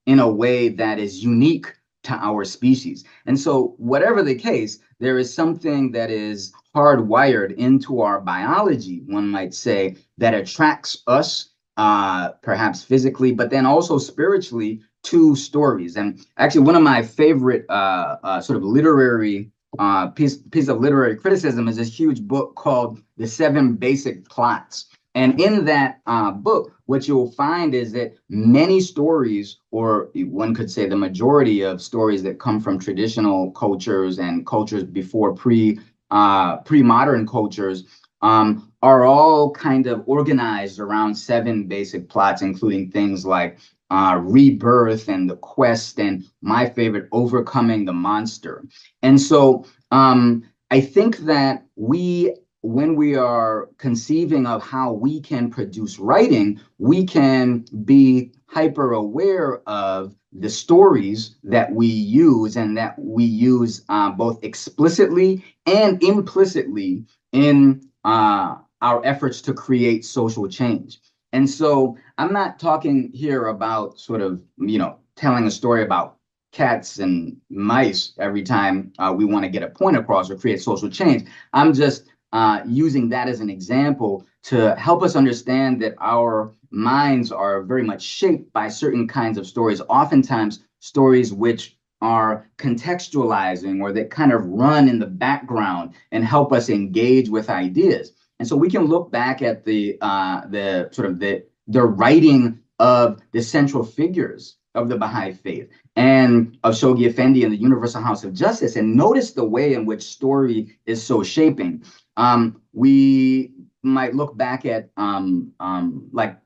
in a way that is unique to our species. And so whatever the case, there is something that is hardwired into our biology, one might say, that attracts us perhaps physically, but then also spiritually to stories. And actually, one of my favorite sort of literary piece of literary criticism is this huge book called The 7 Basic Plots. And in that book, what you'll find is that many stories, or one could say the majority of stories that come from traditional cultures and cultures before pre-modern cultures, are all kind of organized around 7 basic plots, including things like rebirth and the quest, and my favorite, overcoming the monster. And so I think that when we are conceiving of how we can produce writing, we can be hyper aware of the stories that we use and that we use both explicitly and implicitly in our efforts to create social change. And so I'm not talking here about sort of, telling a story about cats and mice every time we want to get a point across or create social change. I'm just using that as an example to help us understand that our minds are very much shaped by certain kinds of stories, oftentimes stories which are contextualizing or that kind of run in the background and help us engage with ideas. And so we can look back at the writing of the central figures of the Baha'i faith and of Shoghi Effendi and the Universal House of Justice, and notice the way in which story is so shaping. We might look back at like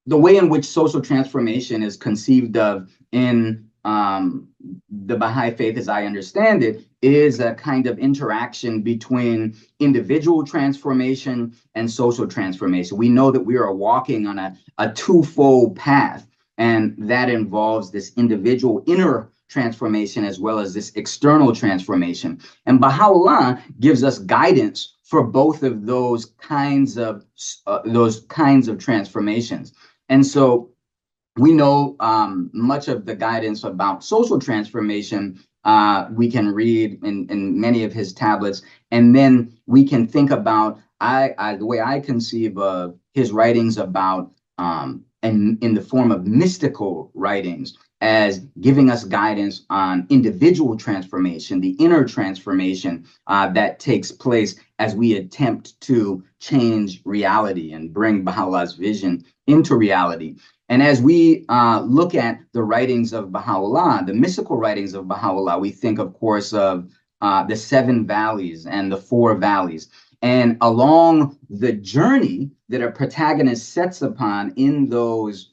the way in which social transformation is conceived of in the Baha'i faith, as I understand it, is a kind of interaction between individual transformation and social transformation. We know that we are walking on a twofold path, and that involves this individual inner transformation as well as this external transformation. And Baha'u'llah gives us guidance for both of those kinds of transformations. And so we know much of the guidance about social transformation we can read in many of his tablets, and then we can think about the way I conceive of his writings about and in the form of mystical writings as giving us guidance on individual transformation, the inner transformation that takes place as we attempt to change reality and bring Baha'u'llah's vision into reality. And as we look at the writings of Baha'u'llah, the mystical writings of Baha'u'llah, we think, of course, of the 7 valleys and the 4 valleys. And along the journey that a protagonist sets upon in those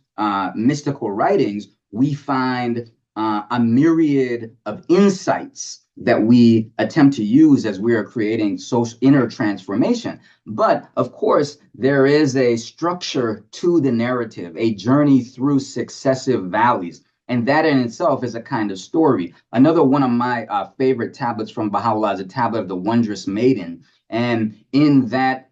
mystical writings, we find a myriad of insights that we attempt to use as we are creating social inner transformation. But of course, there is a structure to the narrative, a journey through successive valleys. And that in itself is a kind of story. Another one of my favorite tablets from Baha'u'llah is a tablet of the Wondrous Maiden. And in that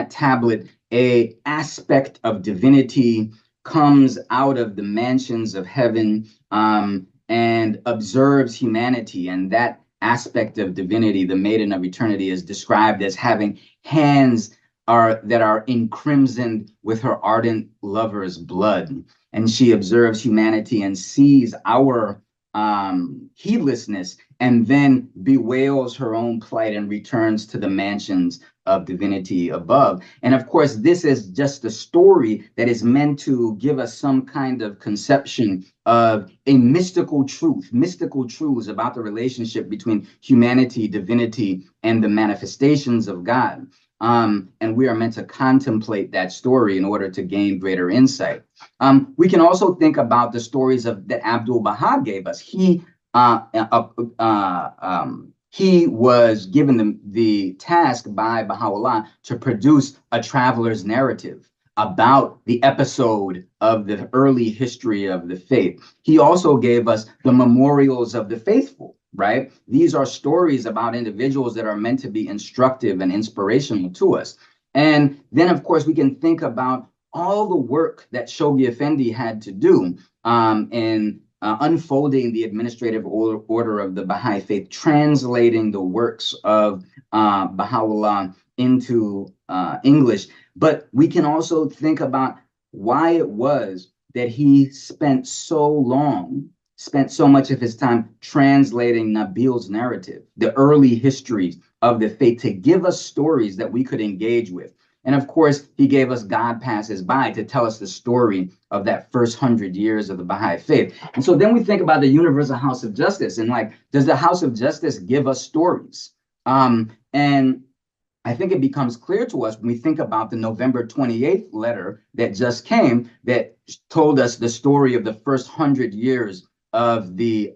tablet, a aspect of divinity comes out of the mansions of heaven and observes humanity. And that aspect of divinity, the Maiden of Eternity, is described as having hands that are encrimsoned with her ardent lover's blood. And she observes humanity and sees our heedlessness, and then bewails her own plight and returns to the mansions of divinity above. And of course, this is just a story that is meant to give us some kind of conception of a mystical truths about the relationship between humanity, divinity, and the manifestations of God. And we are meant to contemplate that story in order to gain greater insight. We can also think about the stories that Abdu'l-Bahá gave us. He was given the task by Baha'u'llah to produce a traveler's narrative about the episode of the early history of the faith. He also gave us the memorials of the faithful, right? These are stories about individuals that are meant to be instructive and inspirational to us. And then, of course, we can think about all the work that Shoghi Effendi had to do in unfolding the administrative order of the Baha'i faith, translating the works of Baha'u'llah into English. But we can also think about why it was that he spent so much of his time translating Nabil's narrative, the early histories of the faith, to give us stories that we could engage with. And of course, he gave us God Passes By to tell us the story of that first 100 years of the Baha'i faith. And so then we think about the Universal House of Justice, and like, does the House of Justice give us stories? And I think it becomes clear to us when we think about the November 28th letter that just came, that told us the story of the first 100 years of the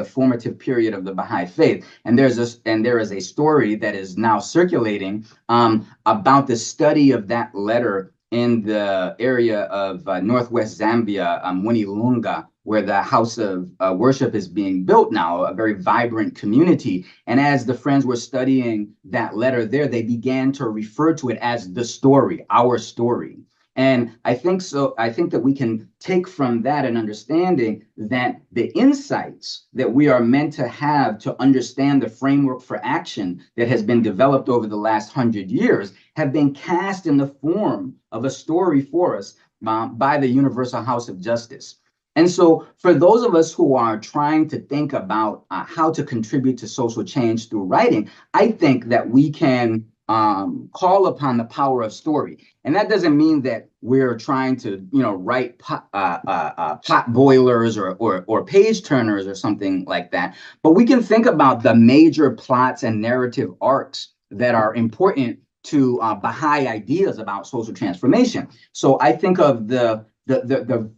formative period of the Baha'i faith. And there is a story that is now circulating about the study of that letter in the area of northwest Zambia, Mwinilunga, where the house of worship is being built now, a very vibrant community. And as the friends were studying that letter there, they began to refer to it as the story, our story. And I think that we can take from that an understanding that the insights that we are meant to have to understand the framework for action that has been developed over the last 100 years have been cast in the form of a story for us by the Universal House of Justice. And so for those of us who are trying to think about how to contribute to social change through writing, I think that we can call upon the power of story. And that doesn't mean that we're trying to, write pot boilers or page turners or something like that. But we can think about the major plots and narrative arcs that are important to Baha'i ideas about social transformation. So I think of the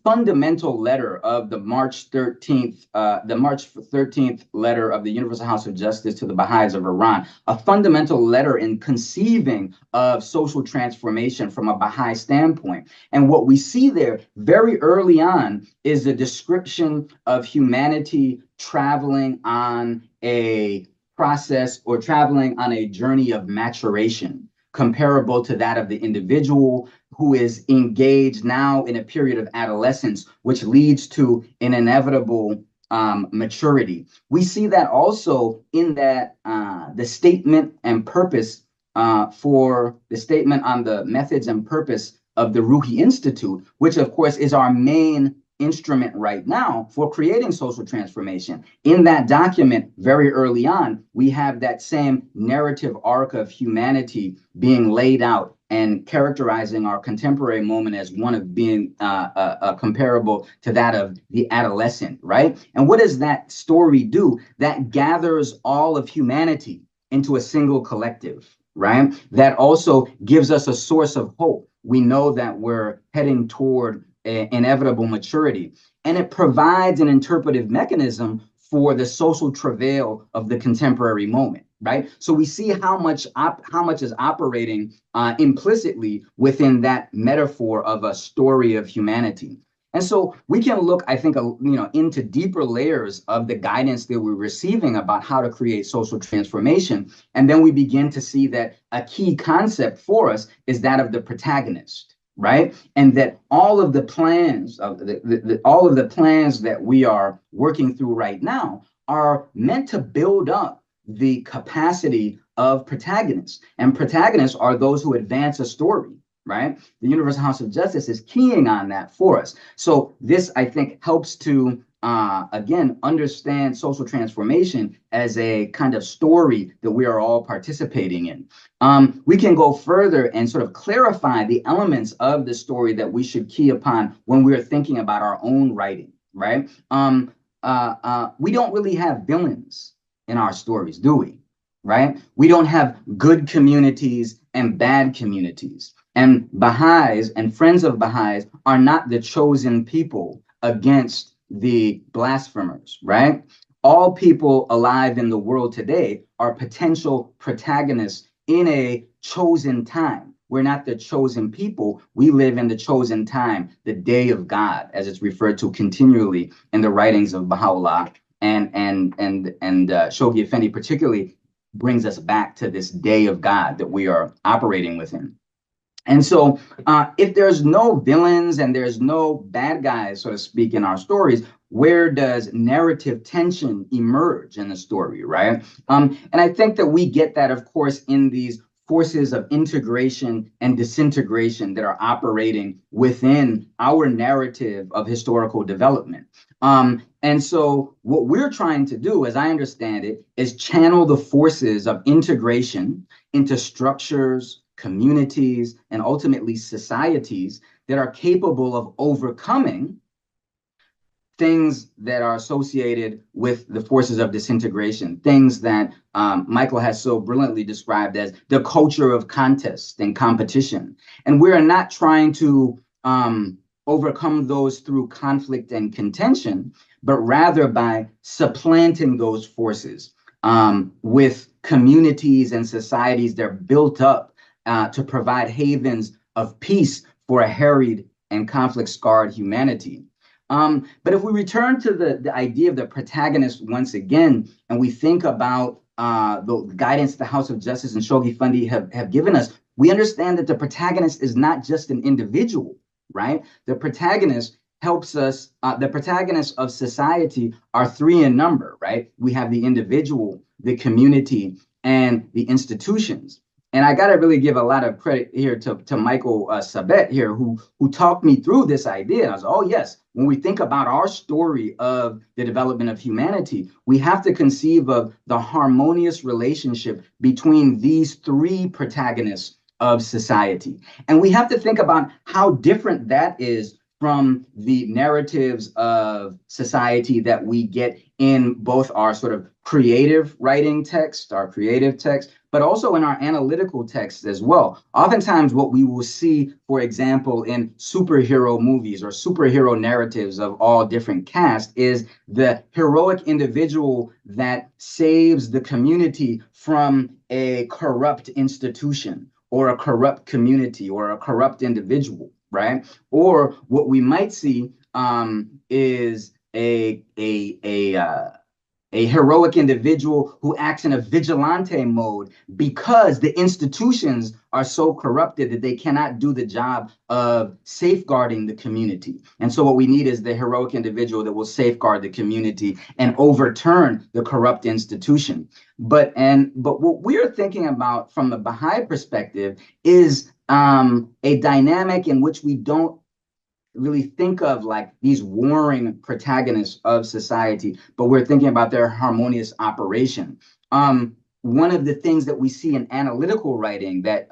fundamental letter of the March 13th letter of the Universal House of Justice to the Baha'is of Iran, a fundamental letter in conceiving of social transformation from a Baha'i standpoint. And what we see there very early on is a description of humanity traveling on a process or traveling on a journey of maturation, comparable to that of the individual who is engaged now in a period of adolescence, which leads to an inevitable maturity. We see that also in that the statement and purpose for the statement on the methods and purpose of the Ruhi Institute, which of course is our main instrument right now for creating social transformation. In that document, very early on, we have that same narrative arc of humanity being laid out and characterizing our contemporary moment as one of being comparable to that of the adolescent, right? And what does that story do? That gathers all of humanity into a single collective, right? That also gives us a source of hope. We know that we're heading toward inevitable maturity, and it provides an interpretive mechanism for the social travail of the contemporary moment, right? So we see how much is operating implicitly within that metaphor of a story of humanity. And so we can look, I think, into deeper layers of the guidance that we're receiving about how to create social transformation. And then we begin to see that a key concept for us is that of the protagonist, right? And that all of the plans of all of the plans that we are working through right now are meant to build up the capacity of protagonists. And protagonists are those who advance a story, right? The Universal House of Justice is keying on that for us. So this, I think, helps to again, understand social transformation as a kind of story that we are all participating in. We can go further and sort of clarify the elements of the story that we should key upon when we're thinking about our own writing, right? We don't really have villains in our stories, do we? Right? We don't have good communities and bad communities. And Baha'is and friends of Baha'is are not the chosen people against the blasphemers, right? All people alive in the world today are potential protagonists in a chosen time. We're not the chosen people. We live in the chosen time, the day of God, as it's referred to continually in the writings of Baha'u'llah, and Shoghi Effendi particularly brings us back to this day of God that we are operating within. And so if there's no villains and there's no bad guys, so to speak, in our stories, where does narrative tension emerge in the story, right? And I think that we get that, of course, in these forces of integration and disintegration that are operating within our narrative of historical development. And so what we're trying to do, as I understand it, is channel the forces of integration into structures, communities, and ultimately societies that are capable of overcoming things that are associated with the forces of disintegration, things that Michael has so brilliantly described as the culture of contest and competition. And we are not trying to overcome those through conflict and contention, but rather by supplanting those forces with communities and societies that are built up to provide havens of peace for a harried and conflict-scarred humanity. But if we return to the idea of the protagonist once again, and we think about the guidance the House of Justice and Shoghi Effendi have given us, we understand that the protagonist is not just an individual, right? The protagonist helps us, the protagonists of society are three in number, right? We have the individual, the community, and the institutions. And I got to really give a lot of credit here to Michael Sabet here, who talked me through this idea. I was, oh, yes, when we think about our story of the development of humanity, we have to conceive of the harmonious relationship between these three protagonists of society. And we have to think about how different that is from the narratives of society that we get in both our sort of creative writing text, our creative text, but also in our analytical texts as well. Oftentimes what we will see, for example, in superhero movies or superhero narratives of all different casts is the heroic individual that saves the community from a corrupt institution or a corrupt community or a corrupt individual, right? Or what we might see is a heroic individual who acts in a vigilante mode because the institutions are so corrupted that they cannot do the job of safeguarding the community. And so what we need is the heroic individual that will safeguard the community and overturn the corrupt institution. But what we're thinking about from the Baha'i perspective is a dynamic in which we don't really think of like these warring protagonists of society, but we're thinking about their harmonious operation. One of the things that we see in analytical writing that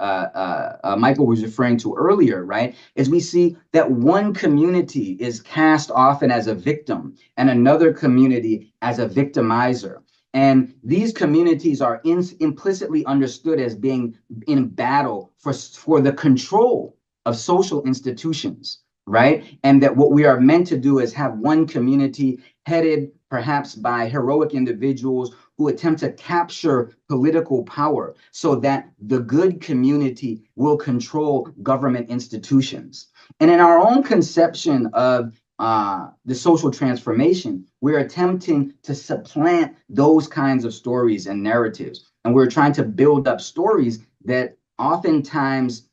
Michael was referring to earlier, right, is we see that one community is cast often as a victim and another community as a victimizer. And these communities are implicitly understood as being in battle for the control of social institutions, right? And that what we are meant to do is have one community headed perhaps by heroic individuals who attempt to capture political power so that the good community will control government institutions. And in our own conception of the social transformation, we're attempting to supplant those kinds of stories and narratives. And we're trying to build up stories that oftentimes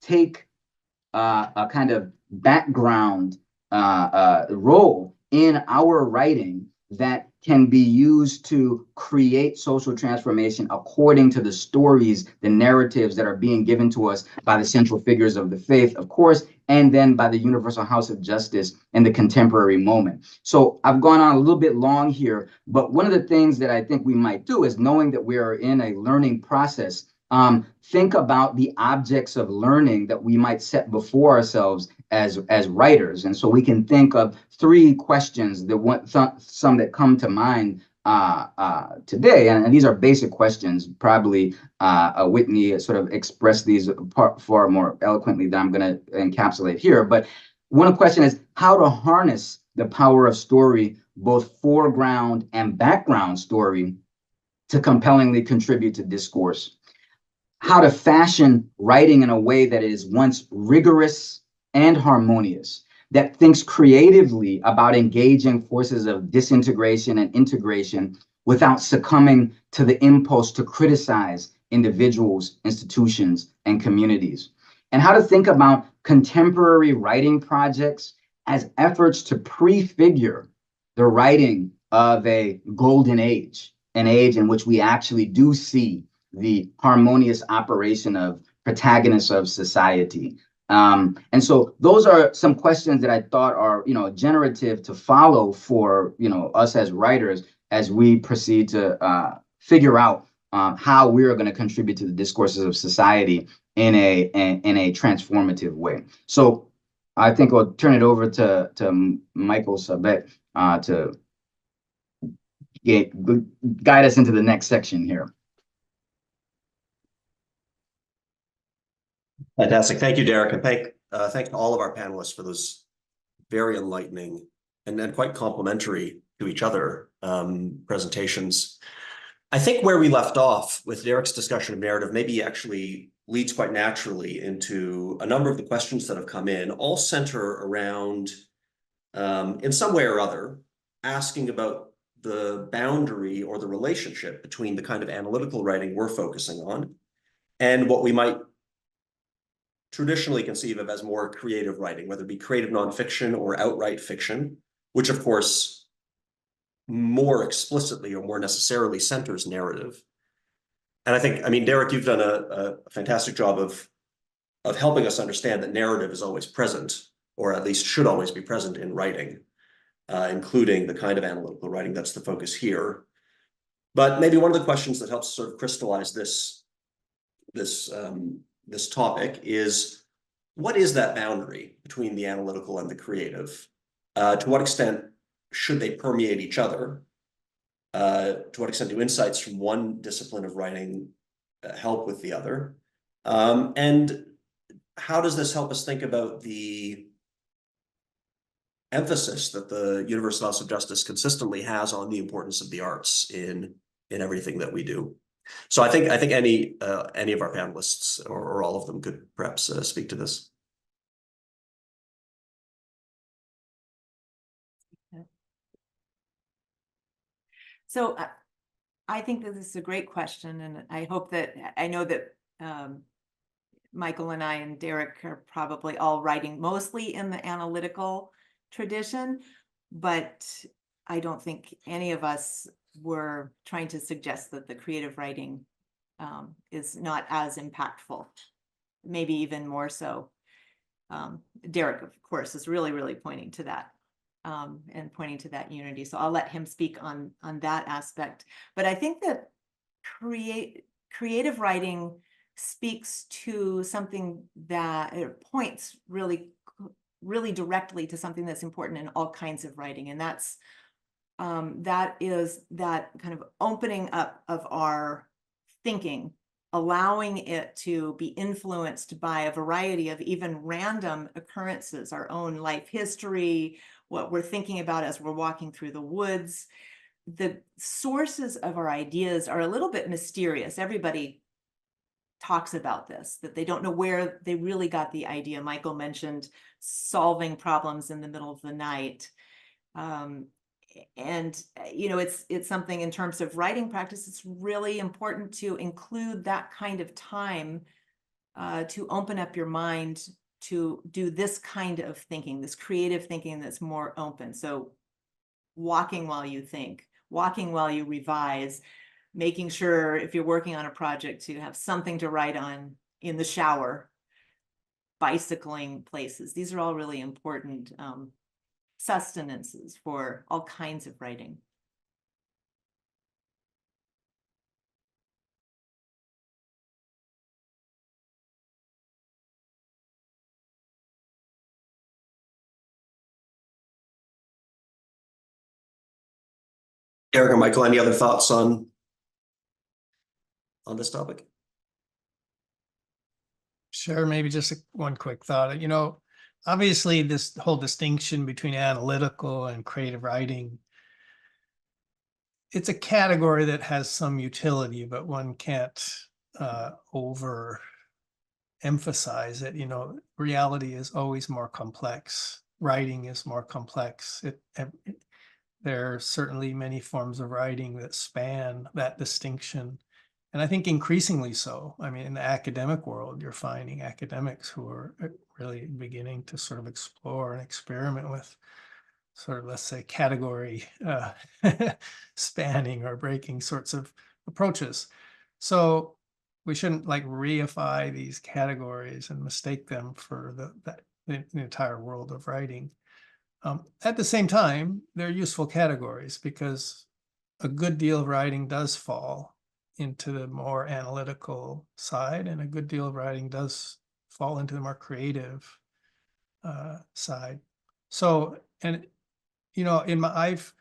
take a kind of background role in our writing that can be used to create social transformation according to the stories, the narratives that are being given to us by the central figures of the faith, of course, and then by the universal house of justice in the contemporary moment. So I've gone on a little bit long here, but one of the things that I think we might do is, knowing that we are in a learning process, think about the objects of learning that we might set before ourselves as writers. And so we can think of 3 questions that some that come to mind today, and these are basic questions. Probably Whitney sort of expressed these far more eloquently than I'm going to encapsulate here. But one question is how to harness the power of story, both foreground and background story, to compellingly contribute to discourse. How to fashion writing in a way that is once rigorous and harmonious, that thinks creatively about engaging forces of disintegration and integration without succumbing to the impulse to criticize individuals, institutions, and communities. And how to think about contemporary writing projects as efforts to prefigure the writing of a golden age, an age in which we actually do see the harmonious operation of protagonists of society. And so those are some questions that I thought are, generative to follow for, us as writers, as we proceed to figure out how we're going to contribute to the discourses of society in a transformative way. So I think I'll turn it over to Michael Sabet to guide us into the next section here. Fantastic. Thank you, Derek. And thanks to all of our panelists for those very enlightening and then quite complementary to each other presentations. I think where we left off with Derek's discussion of narrative maybe actually leads quite naturally into a number of the questions that have come in, all center around, in some way or other, asking about the boundary or the relationship between the kind of analytical writing we're focusing on and what we might traditionally conceive of as more creative writing, whether it be creative nonfiction or outright fiction, which of course more explicitly or more necessarily centers narrative. And I mean, Derek, you've done a fantastic job of helping us understand that narrative is always present, or at least should always be present in writing, including the kind of analytical writing that's the focus here. But maybe one of the questions that helps sort of crystallize this topic is, what is that boundary between the analytical and the creative? To what extent should they permeate each other? To what extent do insights from one discipline of writing help with the other? And how does this help us think about the emphasis that the Universal House of Justice consistently has on the importance of the arts in everything that we do? So I think any of our panelists or all of them could perhaps speak to this. So I think that this is a great question, and I know that Michael and I and Derek are probably all writing mostly in the analytical tradition, but I don't think any of us were trying to suggest that the creative writing is not as impactful, maybe even more so. Derek, of course, is really pointing to that and pointing to that unity. So I'll let him speak on that aspect. But I think that creative writing speaks to something that it points really directly to something that's important in all kinds of writing, and that is that kind of opening up of our thinking, allowing it to be influenced by a variety of even random occurrences, our own life history, what we're thinking about as we're walking through the woods. The sources of our ideas are a little bit mysterious. Everybody talks about this, that they don't know where they really got the idea. Michael mentioned solving problems in the middle of the night. And it's something in terms of writing practice, it's really important to include that kind of time to open up your mind to do this kind of thinking, this creative thinking that's more open. So walking while you think, walking while you revise, making sure if you're working on a project to have something to write on in the shower. bicycling places. These are all really important sustenances for all kinds of writing. Eric or Michael, any other thoughts on this topic? Sure, maybe just one quick thought. You know, obviously this whole distinction between analytical and creative writing, it's a category that has some utility, but one can't over emphasize it. You know, reality is always more complex. Writing is more complex. There are certainly many forms of writing that span that distinction. And I think increasingly so. I mean, in the academic world, you're finding academics who are really beginning to sort of explore and experiment with sort of, let's say, category spanning or breaking sorts of approaches. So we shouldn't like reify these categories and mistake them for the entire world of writing. At the same time, they're useful categories because a good deal of writing does fall into the more analytical side, and a good deal of writing does fall into the more creative side. So, and you know, I've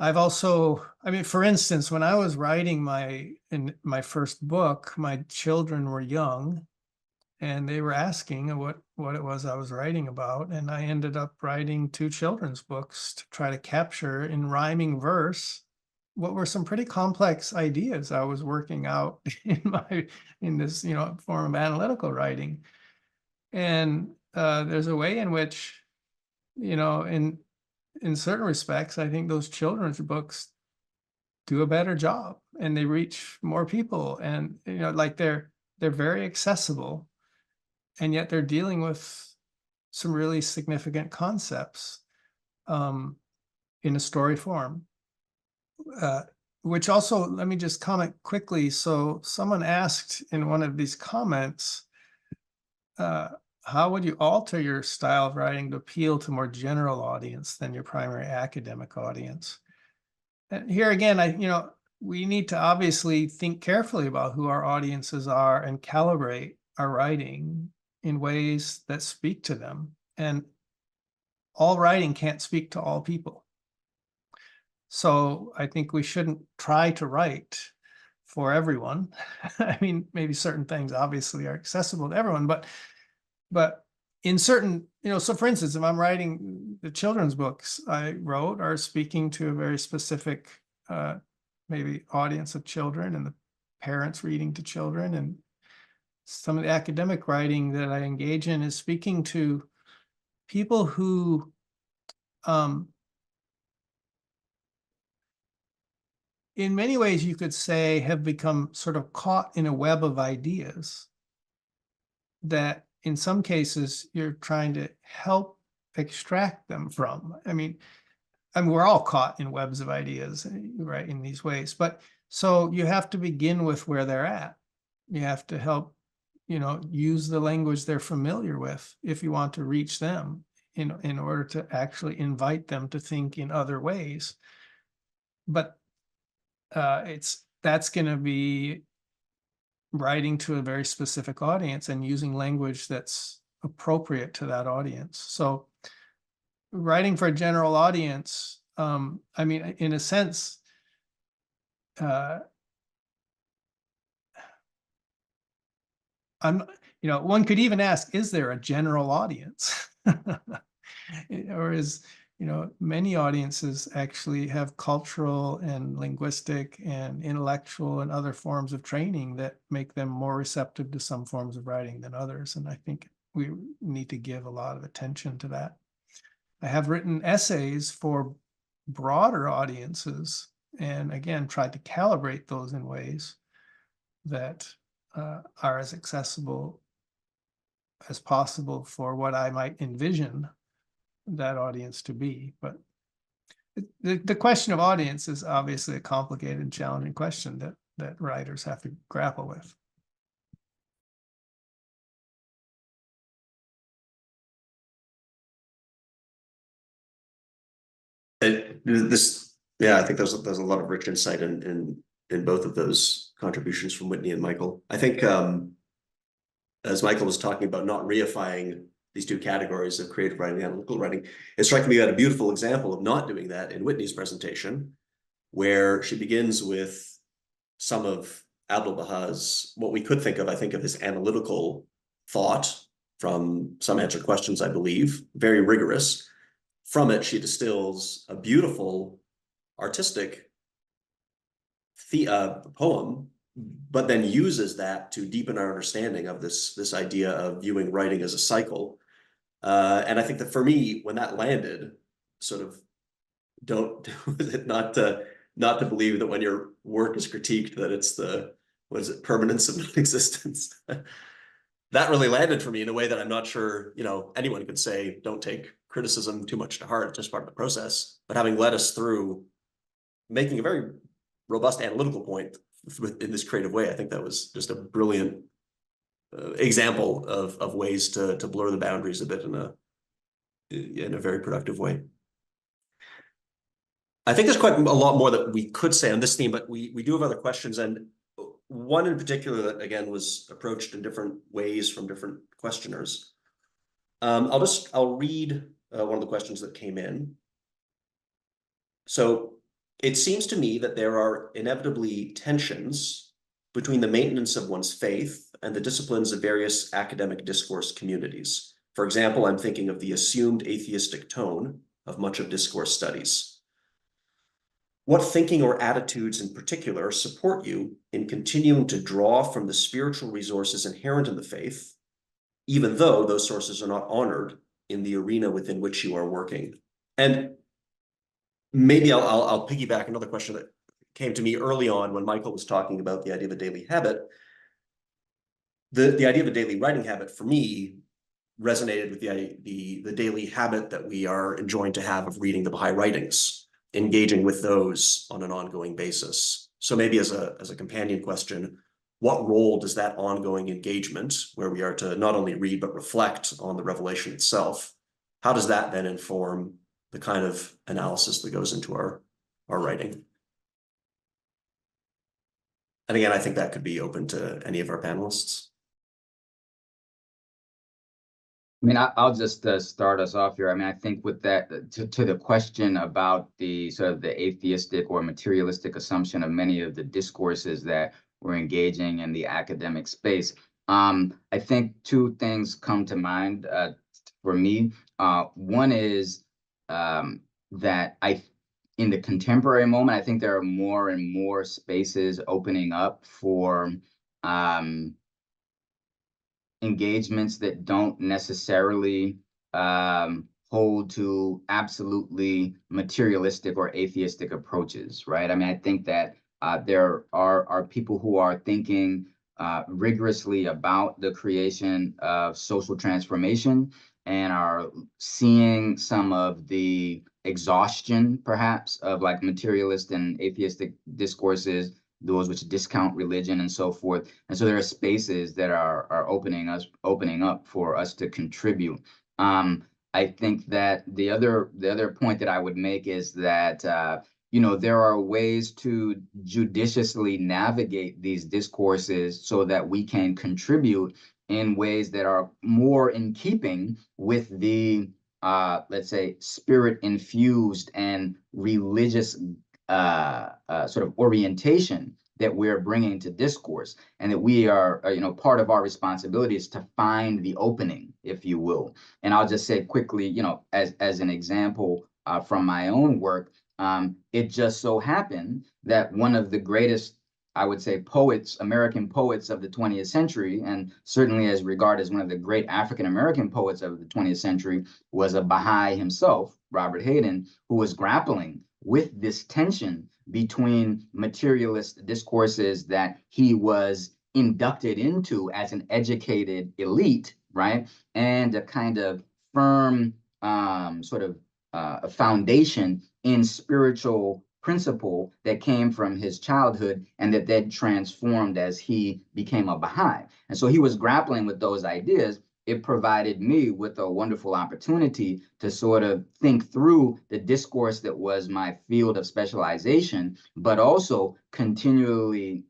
also, I mean, for instance, when I was writing in my first book, my children were young, and they were asking what it was I was writing about, and I ended up writing 2 children's books to try to capture in rhyming verse what were some pretty complex ideas I was working out in this, you know, form of analytical writing. And there's a way in which, you know, in certain respects, I think those children's books do a better job and they reach more people, and you know, like they're very accessible, and yet they're dealing with some really significant concepts in a story form. Which also, let me just comment quickly. So someone asked in one of these comments, how would you alter your style of writing to appeal to more general audience than your primary academic audience? And here again, you know, we need to obviously think carefully about who our audiences are and calibrate our writing in ways that speak to them. And all writing can't speak to all people. So I think we shouldn't try to write for everyone. I mean, maybe certain things obviously are accessible to everyone, but in certain, you know, so for instance, if I'm writing the children's books I wrote are speaking to a very specific maybe audience of children and the parents reading to children, and some of the academic writing that I engage in is speaking to people who in many ways, you could say, have become sort of caught in a web of ideas that in some cases you're trying to help extract them from. I mean, we're all caught in webs of ideas, right, in these ways. But so you have to begin with where they're at. You have to help, you know, use the language they're familiar with if you want to reach them in order to actually invite them to think in other ways. But that's going to be writing to a very specific audience and using language that's appropriate to that audience. So writing for a general audience, I mean, in a sense, you know, one could even ask, is there a general audience? Or is, you know, many audiences actually have cultural and linguistic and intellectual and other forms of training that make them more receptive to some forms of writing than others. And I think we need to give a lot of attention to that. I have written essays for broader audiences and again, tried to calibrate those in ways that are as accessible as possible for what I might envision that audience to be. But the question of audience is obviously a complicated and challenging question that writers have to grapple with. Yeah, I think there's a lot of rich insight in both of those contributions from Whitney and Michael. I think as Michael was talking about not reifying these two categories of creative writing and analytical writing, it struck me that a beautiful example of not doing that in Whitney's presentation, where she begins with some of Abdu'l-Bahá's, what we could think of, I think, of as analytical thought from some answered questions, I believe, very rigorous. From it, she distills a beautiful artistic poem, but then uses that to deepen our understanding of this idea of viewing writing as a cycle. And I think that for me, when that landed, sort of not to believe that when your work is critiqued that it's the, what is it, permanence of non-existence. That really landed for me in a way that I'm not sure, anyone could say, don't take criticism too much to heart, it's just part of the process. But having led us through making a very robust analytical point in this creative way, I think that was just a brilliant example of ways to blur the boundaries a bit in a very productive way. I think there's quite a lot more that we could say on this theme, but we do have other questions, and one in particular that again was approached in different ways from different questioners. I'll read one of the questions that came in. So it seems to me that there are inevitably tensions between the maintenance of one's faith and the disciplines of various academic discourse communities. For example, I'm thinking of the assumed atheistic tone of much of discourse studies. What thinking or attitudes in particular support you in continuing to draw from the spiritual resources inherent in the faith, even though those sources are not honored in the arena within which you are working? And maybe I'll piggyback another question that came to me early on when Michael was talking about the idea of a daily habit. The idea of a daily writing habit for me resonated with the daily habit that we are enjoined to have of reading the Bahá'í writings, engaging with those on an ongoing basis. So maybe as a companion question, what role does that ongoing engagement, where we are to not only read but reflect on the revelation itself, how does that then inform the kind of analysis that goes into our writing? And again, I think that could be open to any of our panelists. I mean, I'll just start us off here. I mean, I think with that, to the question about the sort of the atheistic or materialistic assumption of many of the discourses that we're engaging in the academic space, I think two things come to mind for me. One is that in the contemporary moment, I think there are more and more spaces opening up for engagements that don't necessarily hold to absolutely materialistic or atheistic approaches, right? I mean, I think that there are people who are thinking rigorously about the creation of social transformation and are seeing some of the exhaustion, perhaps, of like materialist and atheistic discourses, those which discount religion and so forth. And so there are spaces that are opening up for us to contribute. I think that the other point that I would make is that there are ways to judiciously navigate these discourses so that we can contribute in ways that are more in keeping with the let's say spirit infused and religious sort of orientation that we're bringing to discourse, and that we are, part of our responsibility is to find the opening, if you will. And I'll just say quickly, as an example from my own work, it just so happened that one of the greatest, I would say, American poets of the 20th century, and certainly as regarded as one of the great African-American poets of the 20th century, was a Baha'i himself, Robert Hayden, who was grappling with this tension between materialist discourses that he was inducted into as an educated elite, right, and a kind of firm sort of a foundation in spiritual principle that came from his childhood and that then transformed as he became a Baha'i. And so he was grappling with those ideas it provided me with a wonderful opportunity to sort of think through the discourse that was my field of specialization, but also continually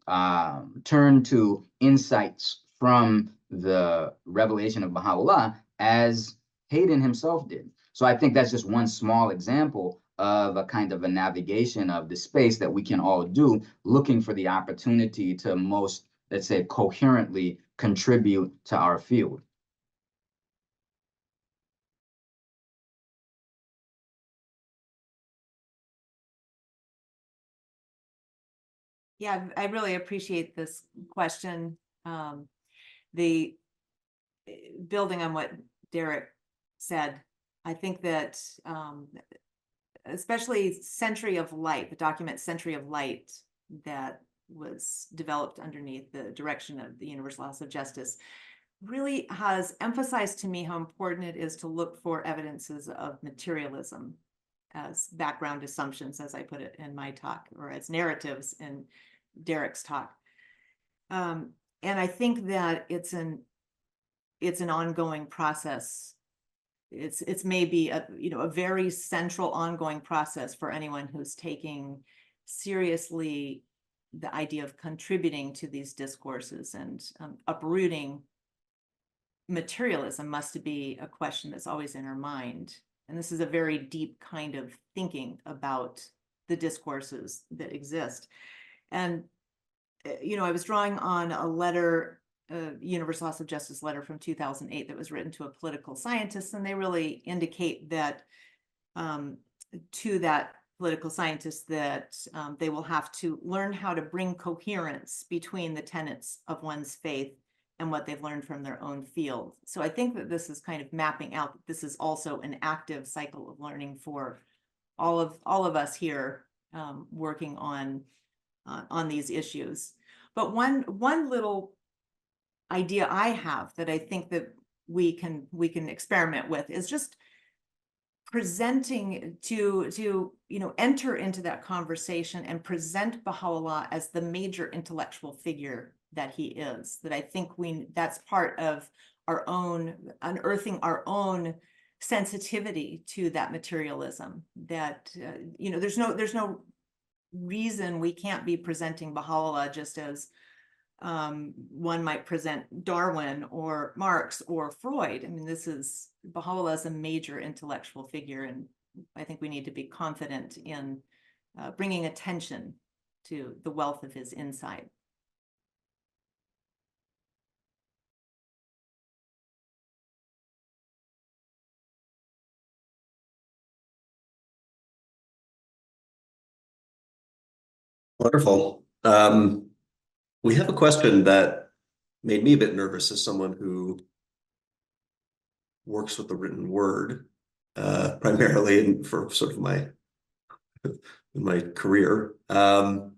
turn to insights from the revelation of Baha'u'llah as Hayden himself did. So I think that's just one small example of a kind of a navigation of the space that we can all do, looking for the opportunity to most, let's say, coherently contribute to our field. Yeah, I really appreciate this question. Building on what Derek said, I think that especially Century of Light, the document Century of Light that was developed underneath the direction of the Universal House of Justice, really has emphasized to me how important it is to look for evidences of materialism as background assumptions, as I put it in my talk, or as narratives in Derek's talk. And I think that it's an ongoing process. It's maybe a very central ongoing process for anyone who's taking seriously the idea of contributing to these discourses, and uprooting materialism must be a question that's always in our mind. And this is a very deep kind of thinking about the discourses that exist. And, I was drawing on a letter, Universal House of Justice letter from 2008 that was written to a political scientist, and they really indicate that to that political scientist that they will have to learn how to bring coherence between the tenets of one's faith and what they've learned from their own field. So I think that this is kind of mapping out that this is also an active cycle of learning for all of us here working on these issues. But one little idea I have that I think that we can experiment with is just presenting to enter into that conversation and present Baha'u'llah as the major intellectual figure that he is. That I think that's part of our own unearthing our own sensitivity to that materialism. That there's no reason we can't be presenting Baha'u'llah just as one might present Darwin or Marx or Freud. I mean, Baha'u'llah is a major intellectual figure, and I think we need to be confident in bringing attention to the wealth of his insight. Wonderful. We have a question that made me a bit nervous as someone who works with the written word, primarily for sort of my career. The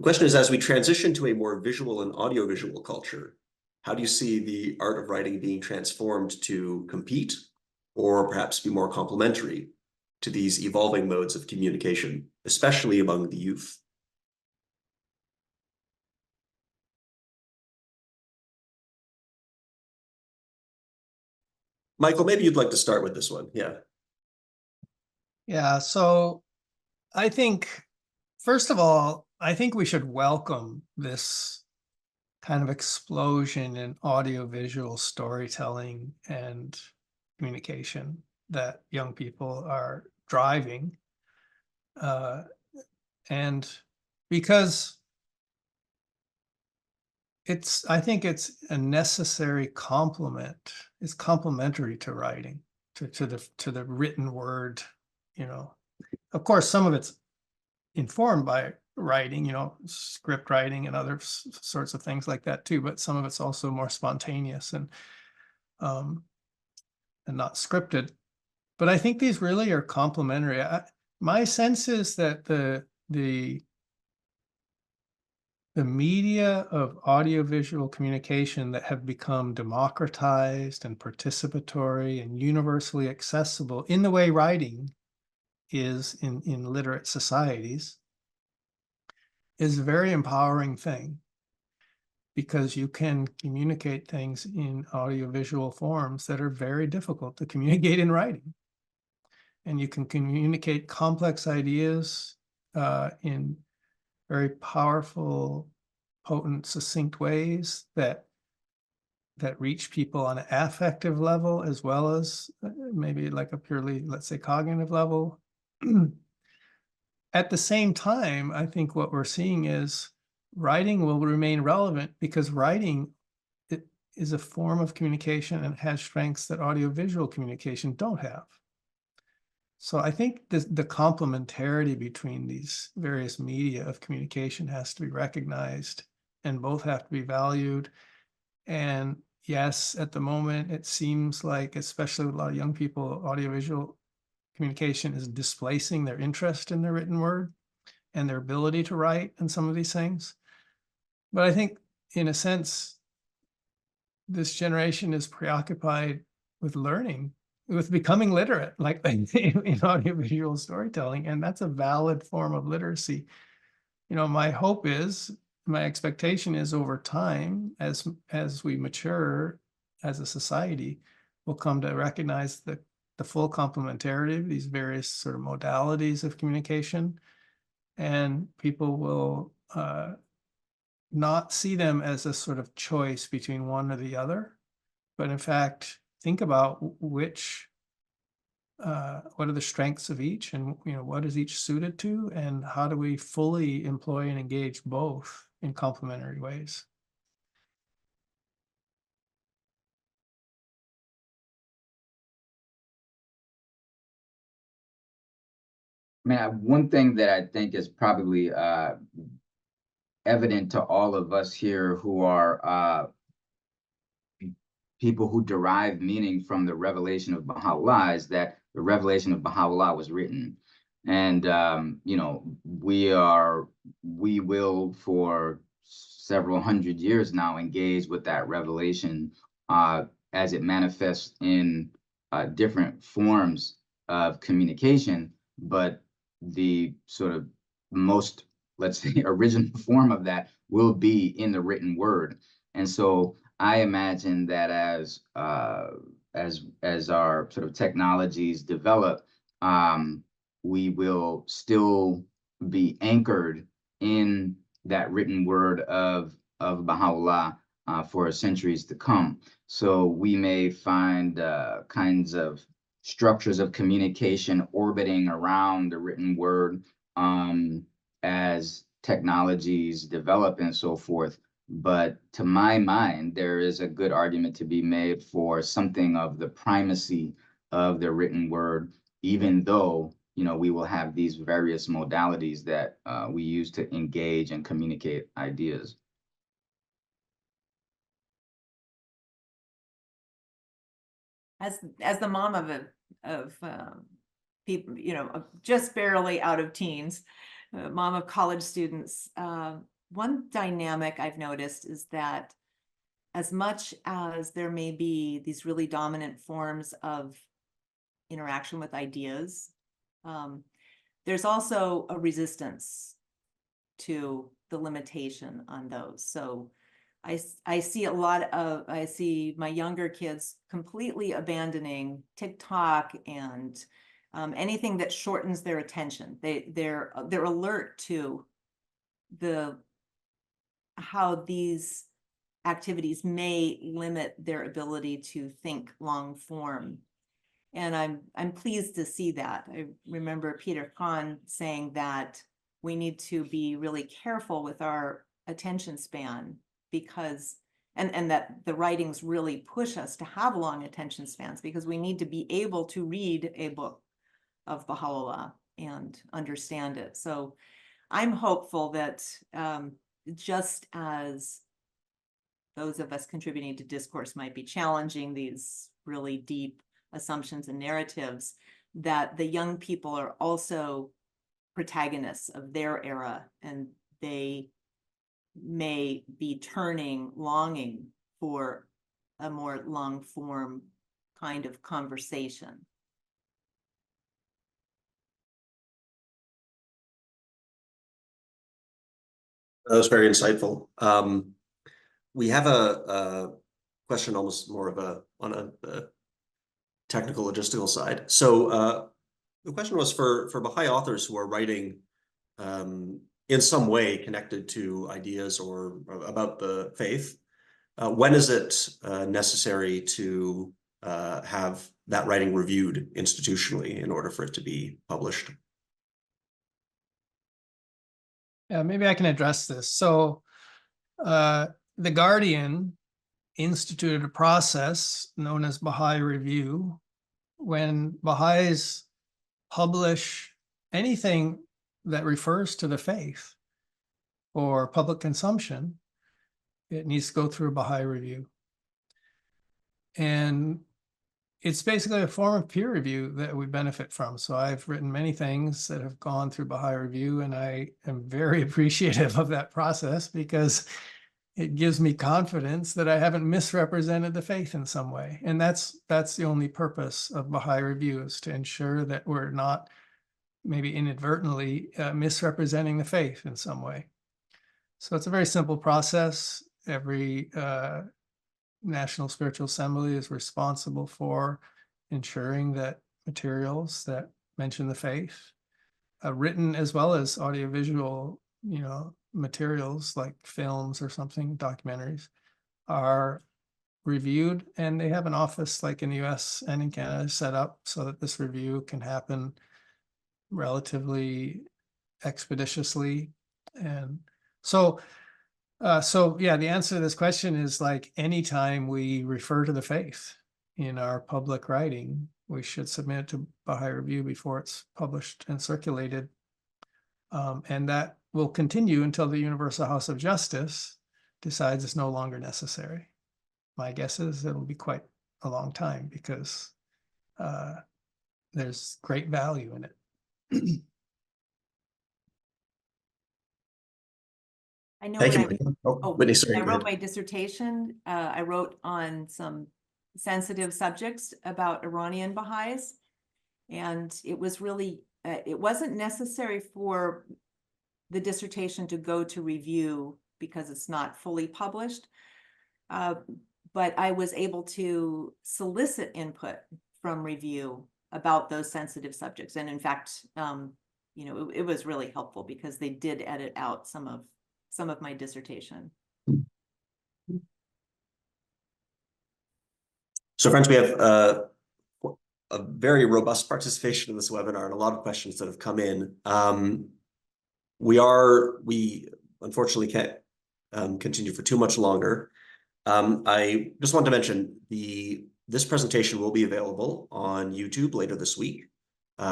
question is, as we transition to a more visual and audiovisual culture, how do you see the art of writing being transformed to compete, or perhaps be more complementary to these evolving modes of communication, especially among the youth? Michael, maybe you'd like to start with this one. Yeah. Yeah, so I think, first of all, I think we should welcome this kind of explosion in audiovisual storytelling and communication that young people are driving. And because I think it's a necessary complement. It's complementary to writing, to the written word. Of course, some of it's informed by writing, script writing and other sorts of things like that too. But some of it's also more spontaneous and not scripted. But I think these really are complementary. My sense is that the media of audiovisual communication that have become democratized and participatory and universally accessible in the way writing is in literate societies is a very empowering thing. because you can communicate things in audiovisual forms that are very difficult to communicate in writing. And you can communicate complex ideas in very powerful, potent, succinct ways that reach people on an affective level, as well as maybe like a purely, let's say, cognitive level. At the same time, I think what we're seeing is writing will remain relevant, because writing is a form of communication and has strengths that audiovisual communication don't have. So I think the complementarity between these various media of communication has to be recognized, and both have to be valued. And yes, at the moment, it seems like, especially with a lot of young people, audiovisual communication is displacing their interest in the written word and their ability to write and some of these things. But I think, in a sense, this generation is preoccupied with learning, with becoming literate, like in audiovisual storytelling, and that's a valid form of literacy. My hope is, my expectation is, over time, as we mature as a society, we'll come to recognize the full complementarity of these various sort of modalities of communication, and people will not see them as a sort of choice between one or the other, but in fact think about what are the strengths of each, and what is each suited to, and how do we fully employ and engage both in complementary ways. I mean, one thing that I think is probably evident to all of us here who are people who derive meaning from the revelation of Baha'u'llah is that the revelation of Baha'u'llah was written. And, we will for several hundred years now engage with that revelation as it manifests in different forms of communication. But the sort of most, let's say, original form of that will be in the written word. And so I imagine that as our sort of technologies develop, we will still be anchored in that written word of Baha'u'llah for centuries to come. So we may find kinds of structures of communication orbiting around the written word as technologies develop and so forth. But to my mind, there is a good argument to be made for something of the primacy of the written word, even though, we will have these various modalities that we use to engage and communicate ideas. As the mom of people, just barely out of teens, mom of college students, one dynamic I've noticed is that as much as there may be these really dominant forms of interaction with ideas, there's also a resistance to the limitation on those. So I see I see my younger kids completely abandoning TikTok and anything that shortens their attention. They're alert to how these activities may limit their ability to think long form. And I'm pleased to see that. I remember Peter Kahn saying that we need to be really careful with our attention span, because and that the writings really push us to have long attention spans, because we need to be able to read a book of Baha'u'llah and understand it. So I'm hopeful that just as those of us contributing to discourse might be challenging these really deep assumptions and narratives, that the young people are also protagonists of their era, and they may be longing for a more long form kind of conversation. That was very insightful. we have a question almost more of on a technical logistical side. So the question was for Baha'i authors who are writing in some way connected to ideas or about the faith. When is it necessary to have that writing reviewed institutionally in order for it to be published? Yeah, maybe I can address this. So The Guardian instituted a process known as Baha'i Review. When Baha'is publish anything that refers to the faith for public consumption, it needs to go through a Baha'i Review. And it's basically a form of peer review that we benefit from. So I've written many things that have gone through Baha'i Review, and I am very appreciative of that process because it gives me confidence that I haven't misrepresented the faith in some way. And that's the only purpose of Baha'i Review, is to ensure that we're not maybe inadvertently misrepresenting the faith in some way. So it's a very simple process. Every National Spiritual Assembly is responsible for ensuring that materials that mention the faith, written as well as audiovisual, materials like films or something, documentaries, are reviewed, and they have an office like in the US and in Canada set up so that this review can happen relatively expeditiously. And so yeah, the answer to this question is like anytime we refer to the faith in our public writing, we should submit it to Baha'i Review before it's published and circulated. And that will continue until the Universal House of Justice decides it's no longer necessary. My guess is it'll be quite a long time because there's great value in it. I know Thank when you. Whitney, sorry, I go wrote ahead. my dissertation, I wrote on some sensitive subjects about Iranian Baha'is. And it was really, it wasn't necessary for the dissertation to go to review because it's not fully published. But I was able to solicit input from review about those sensitive subjects. And in fact, it was really helpful because they did edit out some of my dissertation. So friends, we have a very robust participation in this webinar and a lot of questions that have come in. We unfortunately can't continue for too much longer. I just want to mention this presentation will be available on YouTube later this week.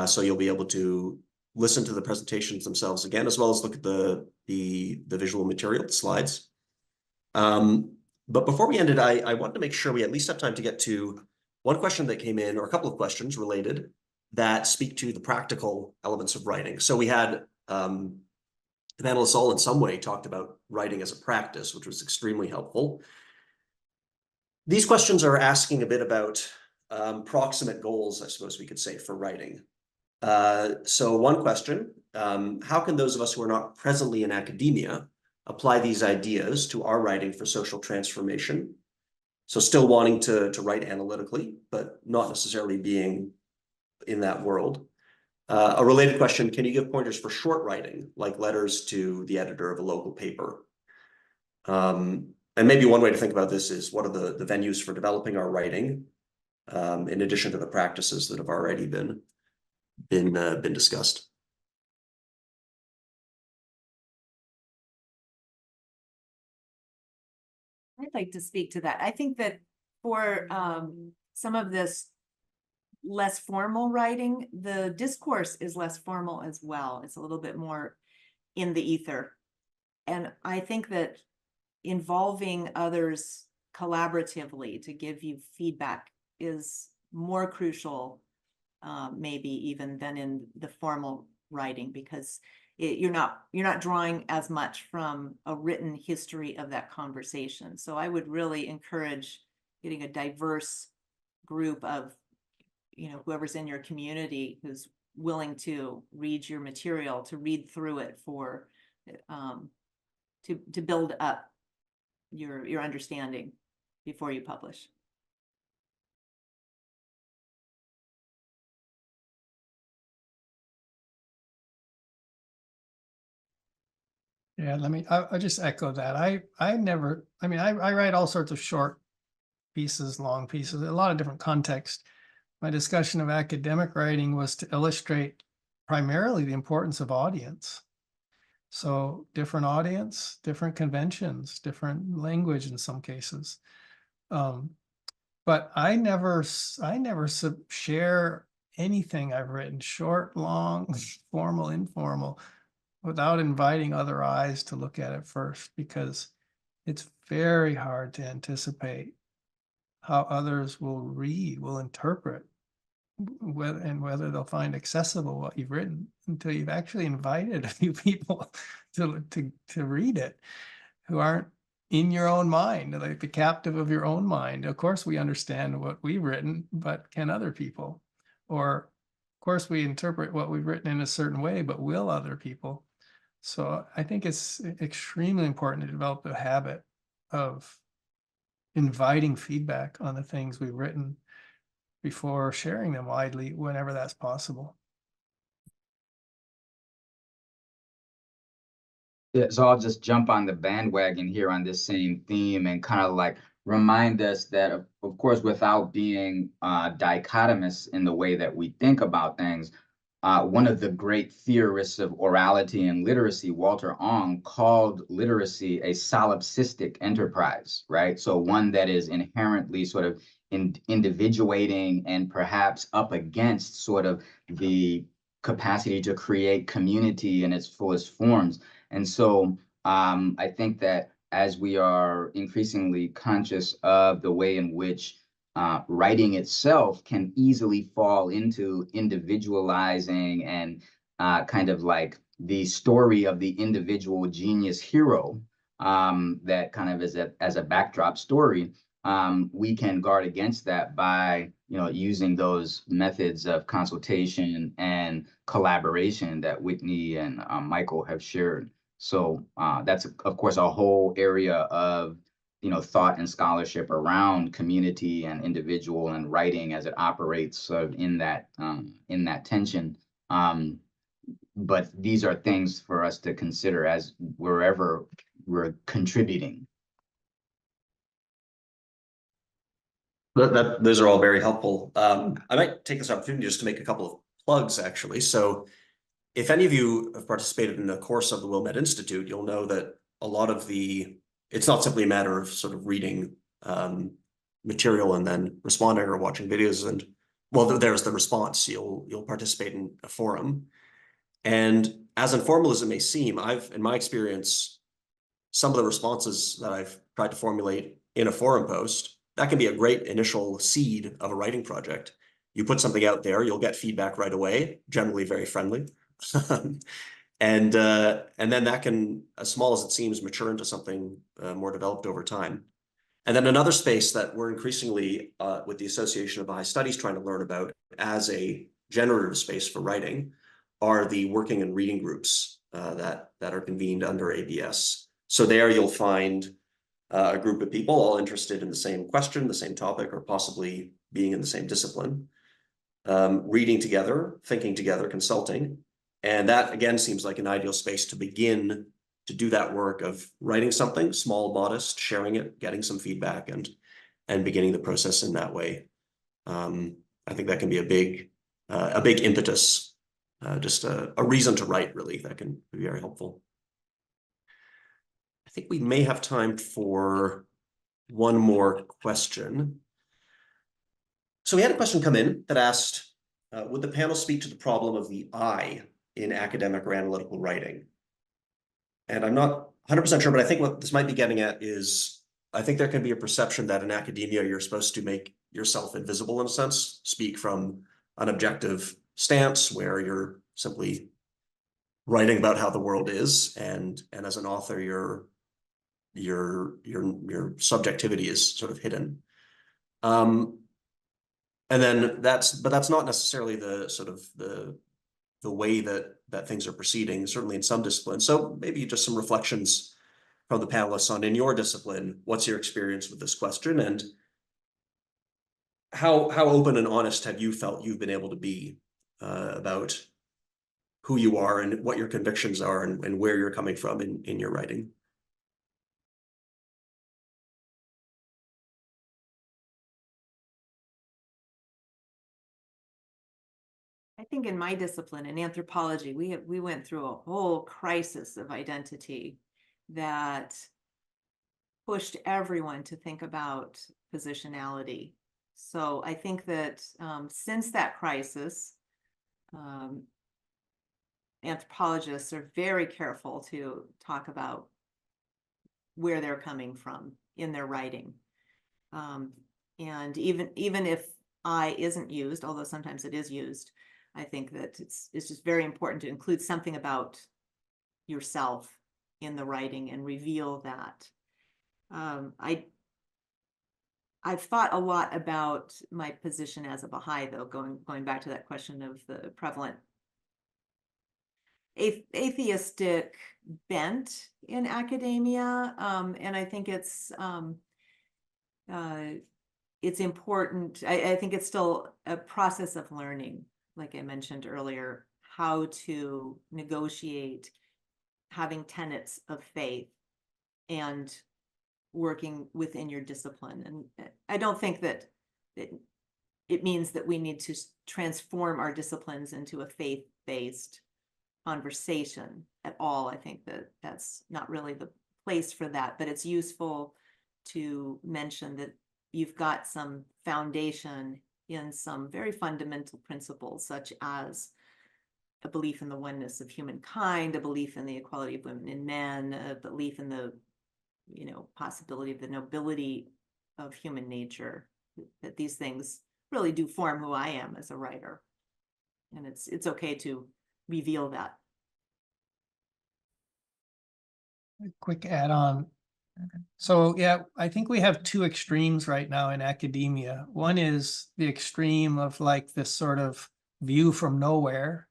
So you'll be able to listen to the presentations themselves again, as well as look at the visual material, the slides. But before we ended, I wanted to make sure we at least have time to get to one question that came in, or a couple of questions related that speak to the practical elements of writing. So we had the panelists all in some way talked about writing as a practice, which was extremely helpful. These questions are asking a bit about proximate goals, I suppose we could say, for writing. So one question, how can those of us who are not presently in academia apply these ideas to our writing for social transformation? So still wanting to write analytically, but not necessarily being in that world. A related question, can you give pointers for short writing, like letters to the editor of a local paper? And maybe one way to think about this is, what are the venues for developing our writing, in addition to the practices that have already been discussed? I'd like to speak to that. I think that for some of this less formal writing, the discourse is less formal as well. It's a little bit more in the ether. And I think that involving others collaboratively to give you feedback is more crucial, maybe even than in the formal writing, because you're not drawing as much from a written history of that conversation. So I would really encourage getting a diverse group of, whoever's in your community who's willing to read your material, to read through it to build up your understanding before you publish. Yeah, I'll just echo that. I never, I mean, I write all sorts of short pieces, long pieces, a lot of different context. My discussion of academic writing was to illustrate primarily the importance of audience. So different audience, different conventions, different language in some cases. But I never share anything I've written, short, long, formal, informal, without inviting other eyes to look at it first, because it's very hard to anticipate how others will read, will interpret, whether they'll find accessible what you've written until you've actually invited a few people to read it who aren't in your own mind, like the captive of your own mind. Of course, we understand what we've written, but can other people? Or, of course, we interpret what we've written in a certain way, but will other people? So I think it's extremely important to develop a habit of inviting feedback on the things we've written before sharing them widely whenever that's possible. Yeah, so I'll just jump on the bandwagon here on this same theme and kind of like remind us that, of course, without being dichotomous in the way that we think about things, one of the great theorists of orality and literacy, Walter Ong, called literacy a solipsistic enterprise, right? So one that is inherently sort of individuating and perhaps up against sort of the capacity to create community in its fullest forms. And so I think that as we are increasingly conscious of the way in which writing itself can easily fall into individualizing and kind of like the story of the individual genius hero that kind of is as a backdrop story, we can guard against that by using those methods of consultation and collaboration that Whitney and Michael have shared. So that's, of course, a whole area of thought and scholarship around community and individual and writing as it operates sort of in that tension. But these are things for us to consider as wherever we're contributing. Those are all very helpful. I might take this opportunity just to make a couple of plugs, actually. So if any of you have participated in a course of the Wilmette Institute, you'll know that a lot of it's not simply a matter of sort of reading material and then responding or watching videos. And well, there's the response. You'll participate in a forum. And as informal as it may seem, in my experience, some of the responses that I've tried to formulate in a forum post, that can be a great initial seed of a writing project. You put something out there, you'll get feedback right away, generally very friendly. And then that can, as small as it seems, mature into something more developed over time. And then another space that we're increasingly, with the Association of Bahá'í Studies, trying to learn about as a generative space for writing are the working and reading groups that are convened under ABS. So there you'll find a group of people all interested in the same question, the same topic, or possibly being in the same discipline, reading together, thinking together, consulting. And that, again, seems like an ideal space to begin to do that work of writing something small, modest, sharing it, getting some feedback, and beginning the process in that way. I think that can be a big impetus, just a reason to write, really, that can be very helpful. I think we may have time for one more question. So we had a question come in that asked, would the panel speak to the problem of the I in academic or analytical writing? And I'm not 100% sure, but I think what this might be getting at is, I think there can be a perception that in academia, you're supposed to make yourself invisible in a sense, speak from an objective stance where you're simply writing about how the world is. And as an author, your subjectivity is sort of hidden. And then but that's not necessarily the sort of the way that things are proceeding, certainly in some disciplines. So maybe just some reflections from the panelists on, in your discipline, what's your experience with this question, and how open and honest have you felt you've been able to be about who you are and what your convictions are and where you're coming from in your writing? I think in my discipline, in anthropology, we went through a whole crisis of identity that pushed everyone to think about positionality. So I think that since that crisis, anthropologists are very careful to talk about where they're coming from in their writing. And even if I isn't used, although sometimes it is used, I think that it's just very important to include something about yourself in the writing and reveal that. I've thought a lot about my position as a Baha'i, though, going back to that question of the prevalent atheistic bent in academia, and I think it's important. I think it's still a process of learning, like I mentioned earlier, how to negotiate having tenets of faith and working within your discipline. And I don't think that it means that we need to transform our disciplines into a faith-based conversation at all. I think that that's not really the place for that, but it's useful to mention that you've got some foundation in some very fundamental principles, such as a belief in the oneness of humankind, a belief in the equality of women and men, a belief in the possibility of the nobility of human nature, that these things really do form who I am as a writer. And it's okay to reveal that. A quick add-on. So yeah, I think we have two extremes right now in academia. One is the extreme of like this sort of view from nowhere,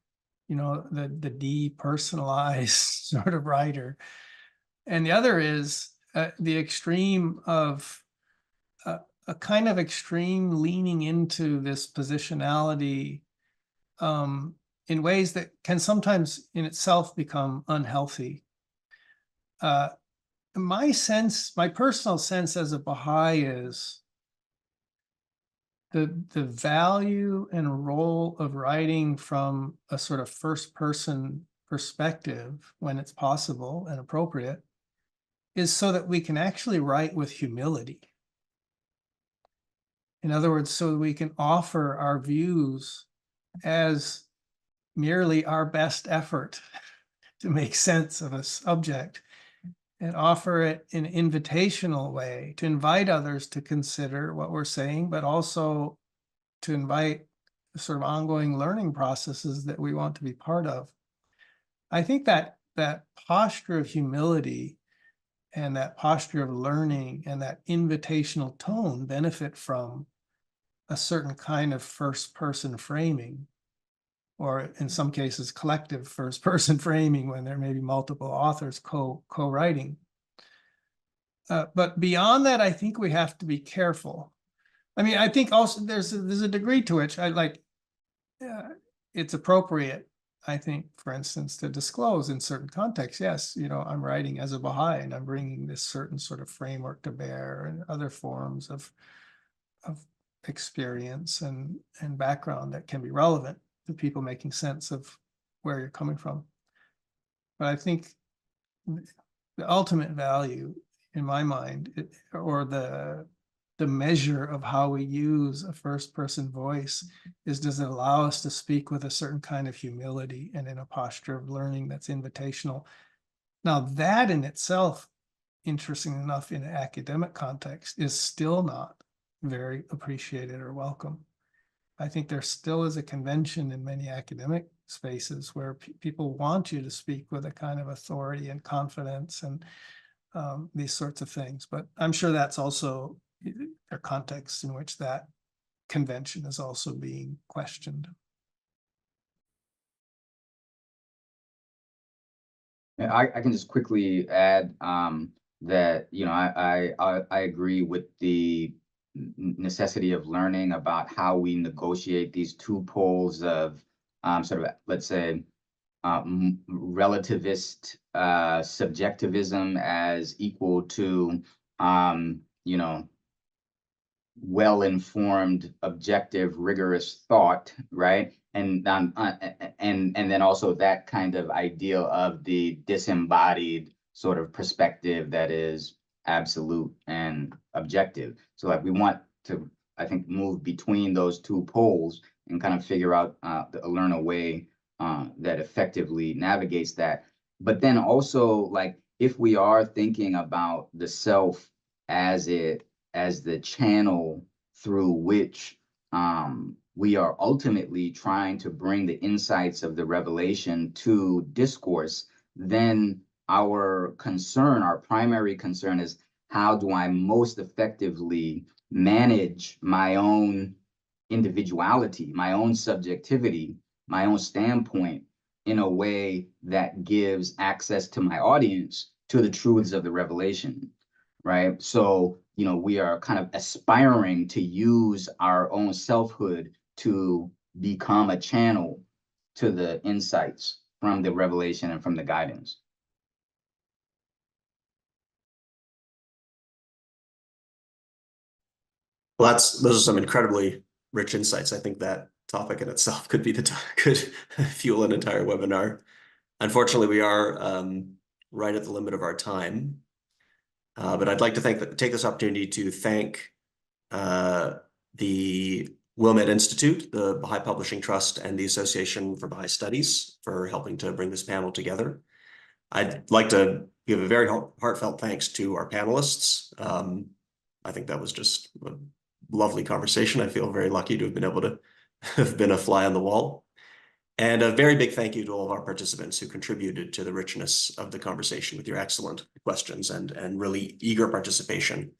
the depersonalized sort of writer. And the other is the extreme of a kind of extreme leaning into this positionality in ways that can sometimes in itself become unhealthy. My personal sense as a Baha'i is the value and role of writing from a sort of first person perspective when it's possible and appropriate is so that we can actually write with humility. In other words, so that we can offer our views as merely our best effort to make sense of a subject, and offer it in an invitational way to invite others to consider what we're saying, but also to invite sort of ongoing learning processes that we want to be part of. I think that posture of humility and that posture of learning and that invitational tone benefit from a certain kind of first-person framing, or in some cases, collective first-person framing when there may be multiple authors co-writing. But beyond that, I think we have to be careful. I mean, I think also there's a degree to which it's appropriate, I think, for instance, to disclose in certain contexts, yes, I'm writing as a Baha'i and I'm bringing this certain sort of framework to bear and other forms of experience and background that can be relevant to people making sense of where you're coming from. But I think the ultimate value in my mind, or the measure of how we use a first person voice, is, does it allow us to speak with a certain kind of humility and in a posture of learning that's invitational? Now that in itself, interesting enough in an academic context, is still not very appreciated or welcome. I think there still is a convention in many academic spaces where people want you to speak with a kind of authority and confidence and these sorts of things. But I'm sure that's also a context in which that convention is also being questioned. I can just quickly add, that, you know, I agree with the necessity of learning about how we negotiate these two poles of sort of, let's say, relativist subjectivism as equal to, you know, well-informed, objective, rigorous thought, right? And then also that kind of ideal of the disembodied sort of perspective that is absolute and objective. So like we want to, I think, move between those two poles and kind of figure out, learn a way that effectively navigates that. But then also, like, if we are thinking about the self as the channel through which we are ultimately trying to bring the insights of the revelation to discourse, then our concern, our primary concern, is how do I most effectively manage my own individuality, my own subjectivity, my own standpoint in a way that gives access to my audience to the truths of the revelation, right? So, you know, we are kind of aspiring to use our own selfhood to become a channel to the insights from the revelation and from the guidance. Well, those are some incredibly rich insights. I think that topic in itself could be could fuel an entire webinar. Unfortunately, we are right at the limit of our time. But I'd like to take this opportunity to thank the Wilmette Institute, the Bahá'í Publishing Trust, and the Association for Bahá'í Studies for helping to bring this panel together. I'd like to give a very heartfelt thanks to our panelists. I think that was just a lovely conversation. I feel very lucky to have been able to have been a fly on the wall. And a very big thank you to all of our participants who contributed to the richness of the conversation with your excellent questions and really eager participation.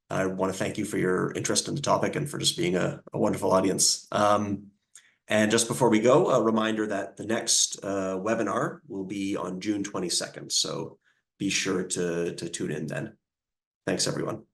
I want to thank you for your interest in the topic and for just being a wonderful audience. And just before we go, a reminder that the next webinar will be on June 22nd. So be sure to tune in then. Thanks, everyone.